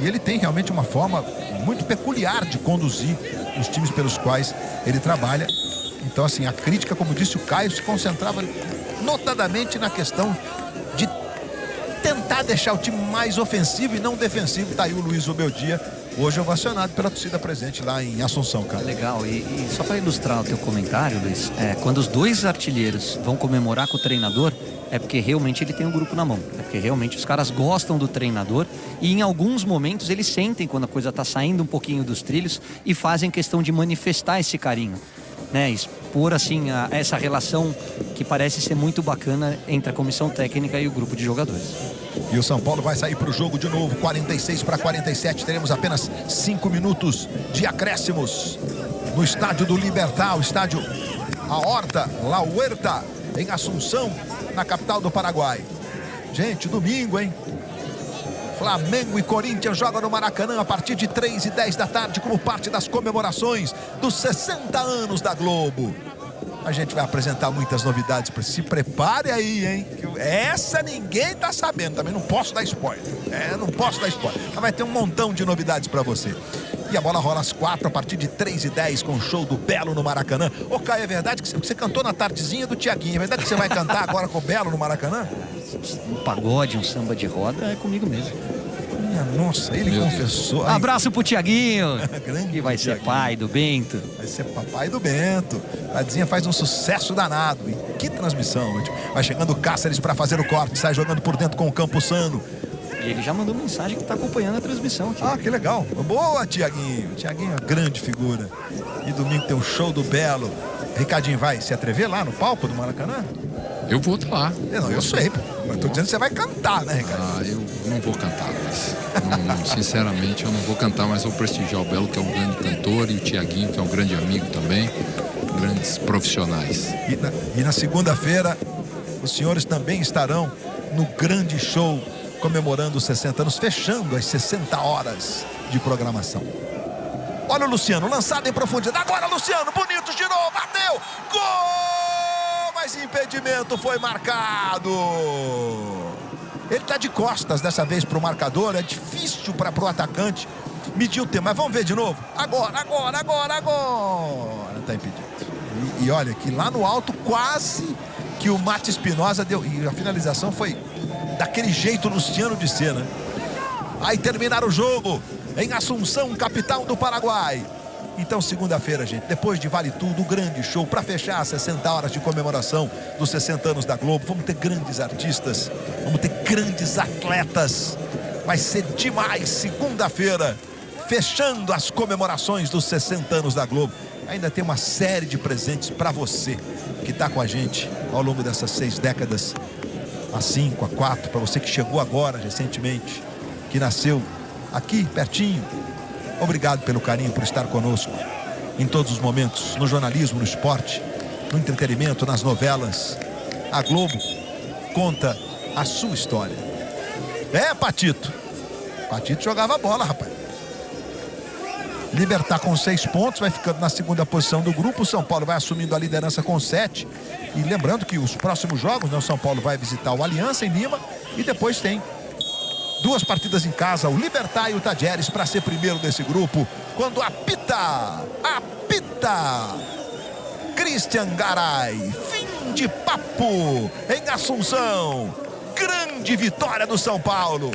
e ele tem realmente uma forma muito peculiar de conduzir os times pelos quais ele trabalha. Então, assim, a crítica, como disse o Caio, se concentrava notadamente na questão de tentar deixar o time mais ofensivo e não defensivo. Tá aí o Luiz Zubeldia, hoje ovacionado pela torcida presente lá em Assunção, cara. Legal, e só para ilustrar o teu comentário, Luiz, quando os 2 artilheiros vão comemorar com o treinador, é porque realmente ele tem um grupo na mão. É porque realmente os caras gostam do treinador e em alguns momentos eles sentem quando a coisa tá saindo um pouquinho dos trilhos e fazem questão de manifestar esse carinho, né? Expor assim essa relação que parece ser muito bacana entre a comissão técnica e o grupo de jogadores. E o São Paulo vai sair para o jogo de novo, 46-47. Teremos apenas 5 minutos de acréscimos no estádio do Libertad, o estádio A Horta, La Huerta, em Assunção, na capital do Paraguai. Gente, domingo, hein? Flamengo e Corinthians jogam no Maracanã a partir de 3h10 da tarde, como parte das comemorações dos 60 anos da Globo. A gente vai apresentar muitas novidades. Se prepare aí, hein? Essa ninguém tá sabendo. Também não posso dar spoiler. Não posso dar spoiler. Mas vai ter um montão de novidades pra você. E a bola rola às 4 a partir de 3h10 com o show do Belo no Maracanã. Ô, Caio, é verdade que você cantou na tardezinha do Tiaguinho? É verdade que você vai cantar agora com o Belo no Maracanã? Um pagode, um samba de roda é comigo mesmo. Minha nossa, ele confessou. Abraço pro Tiaguinho, que vai ser pai do Bento. Vai ser papai do Bento. Tadinha faz um sucesso danado. E que transmissão. Vai chegando o Cáceres para fazer o corte, sai jogando por dentro com o Campuzano. E ele já mandou mensagem que tá acompanhando a transmissão aqui. Ah, que legal. Boa, Tiaguinho. Tiaguinho é uma grande figura. E domingo tem um show do Belo. Ricardinho vai se atrever lá no palco do Maracanã? Eu vou estar lá. Não, eu sei, pô. Eu tô dizendo que você vai cantar, né, Ricardo? Eu não vou cantar, mas sinceramente eu não vou cantar, mas vou prestigiar o Belo, que é um grande cantor, e o Tiaguinho, que é um grande amigo também, grandes profissionais. E na segunda-feira, os senhores também estarão no grande show comemorando os 60 anos, fechando as 60 horas de programação. Olha o Luciano, lançado em profundidade. Agora Luciano, bonito, girou, bateu. Gol! Mas impedimento foi marcado. Ele está de costas dessa vez para o marcador. É difícil para o atacante medir o tempo. Mas vamos ver de novo. Agora. Está impedido. E olha que lá no alto quase que o Mate Espinosa deu. E a finalização foi daquele jeito Luciano de ser, né? Aí terminaram o jogo em Assunção, capital do Paraguai. Então, segunda-feira, gente, depois de Vale Tudo, o grande show para fechar as 60 horas de comemoração dos 60 anos da Globo. Vamos ter grandes artistas, vamos ter grandes atletas. Vai ser demais, segunda-feira, fechando as comemorações dos 60 anos da Globo. Ainda tem uma série de presentes para você que está com a gente ao longo dessas 6 décadas, a 5, a 4, para você que chegou agora recentemente, que nasceu aqui pertinho. Obrigado pelo carinho, por estar conosco em todos os momentos, no jornalismo, no esporte, no entretenimento, nas novelas. A Globo conta a sua história. Patito jogava bola, rapaz. Libertad com 6 pontos, vai ficando na segunda posição do grupo. O São Paulo vai assumindo a liderança com 7. E lembrando que os próximos jogos, né, o São Paulo vai visitar o Aliança em Lima e depois tem 2 partidas em casa, o Libertad e o Tajeres, para ser primeiro desse grupo. Quando apita Christian Garay. Fim de papo em Assunção. Grande vitória do São Paulo.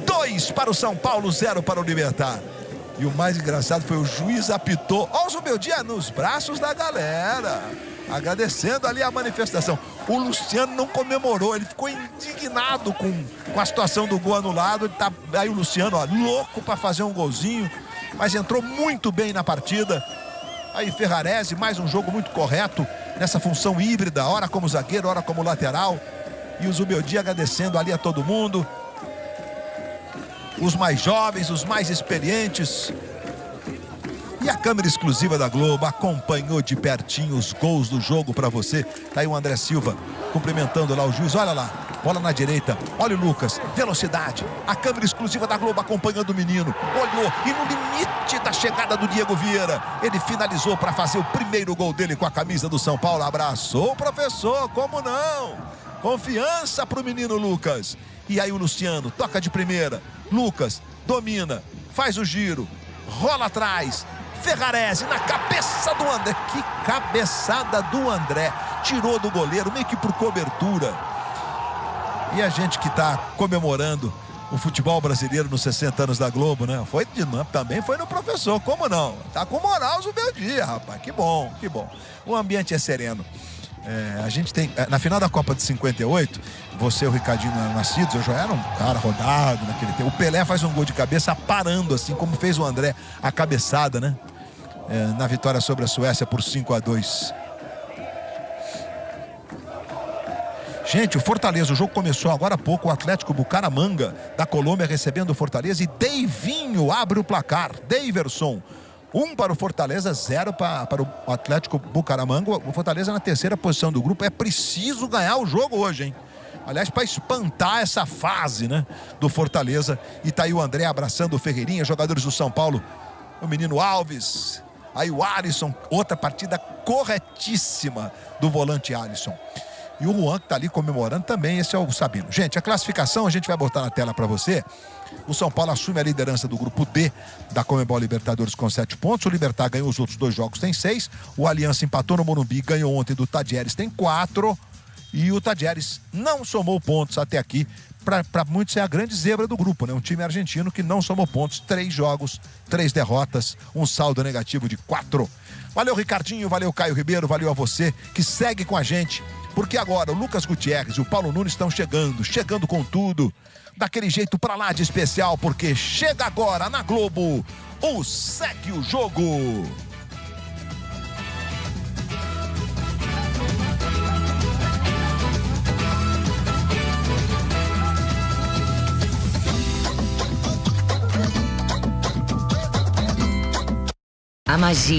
2 para o São Paulo, 0 para o Libertad. E o mais engraçado foi o juiz apitou. Olha o Zubeldia nos braços da galera, agradecendo ali a manifestação. O Luciano não comemorou, ele ficou indignado com a situação do gol anulado. Aí o Luciano, louco para fazer um golzinho, mas entrou muito bem na partida. Aí Ferrarese, mais um jogo muito correto nessa função híbrida, ora como zagueiro, ora como lateral. E o Zubeldia agradecendo ali a todo mundo, os mais jovens, os mais experientes. E a câmera exclusiva da Globo acompanhou de pertinho os gols do jogo para você. Tá aí o André Silva cumprimentando lá o juiz. Olha lá, bola na direita. Olha o Lucas, velocidade. A câmera exclusiva da Globo acompanhando o menino. Olhou e no limite da chegada do Diego Vieira, ele finalizou para fazer o primeiro gol dele com a camisa do São Paulo. Abraçou o professor, como não? Confiança pro menino Lucas. E aí o Luciano toca de primeira. Lucas domina, faz o giro, rola atrás. Ferrarese na cabeça do André. Que cabeçada do André. Tirou do goleiro, meio que por cobertura. E a gente que está comemorando o futebol brasileiro nos 60 anos da Globo, né? Também foi no professor, como não? Tá com moral o meu dia, rapaz. Que bom, que bom. O ambiente é sereno. A gente tem, na final da Copa de 58, você e o Ricardinho não eram nascidos, eu já era um cara rodado naquele tempo. O Pelé faz um gol de cabeça parando, assim como fez o André, a cabeçada, né? Na vitória sobre a Suécia por 5-2. Gente, o Fortaleza, o jogo começou agora há pouco, o Atlético Bucaramanga da Colômbia recebendo o Fortaleza, e Deivinho abre o placar. Deiverson. 1 para o Fortaleza, 0 para o Atlético Bucaramanga. O Fortaleza na terceira posição do grupo. É preciso ganhar o jogo hoje, hein? Aliás, para espantar essa fase, né, do Fortaleza. E tá aí o André abraçando o Ferreirinha, jogadores do São Paulo. O menino Alves. Aí o Alisson, outra partida corretíssima do volante Alisson. E o Juan, que tá ali comemorando também, esse é o Sabino. Gente, a classificação a gente vai botar na tela para você. O São Paulo assume a liderança do grupo D da Conmebol Libertadores com 7 pontos. O Libertad ganhou os outros 2 jogos, tem 6. O Aliança empatou no Morumbi, ganhou ontem do Tajeres, tem 4. E o Tajeres não somou pontos até aqui. Para muitos é a grande zebra do grupo, né? Um time argentino que não somou pontos. 3 jogos, 3 derrotas, um saldo negativo de 4. Valeu, Ricardinho, valeu, Caio Ribeiro, valeu a você que segue com a gente. Porque agora o Lucas Gutierrez e o Paulo Nunes estão chegando com tudo. Daquele jeito pra lá de especial, porque chega agora na Globo o Segue o Jogo. A magia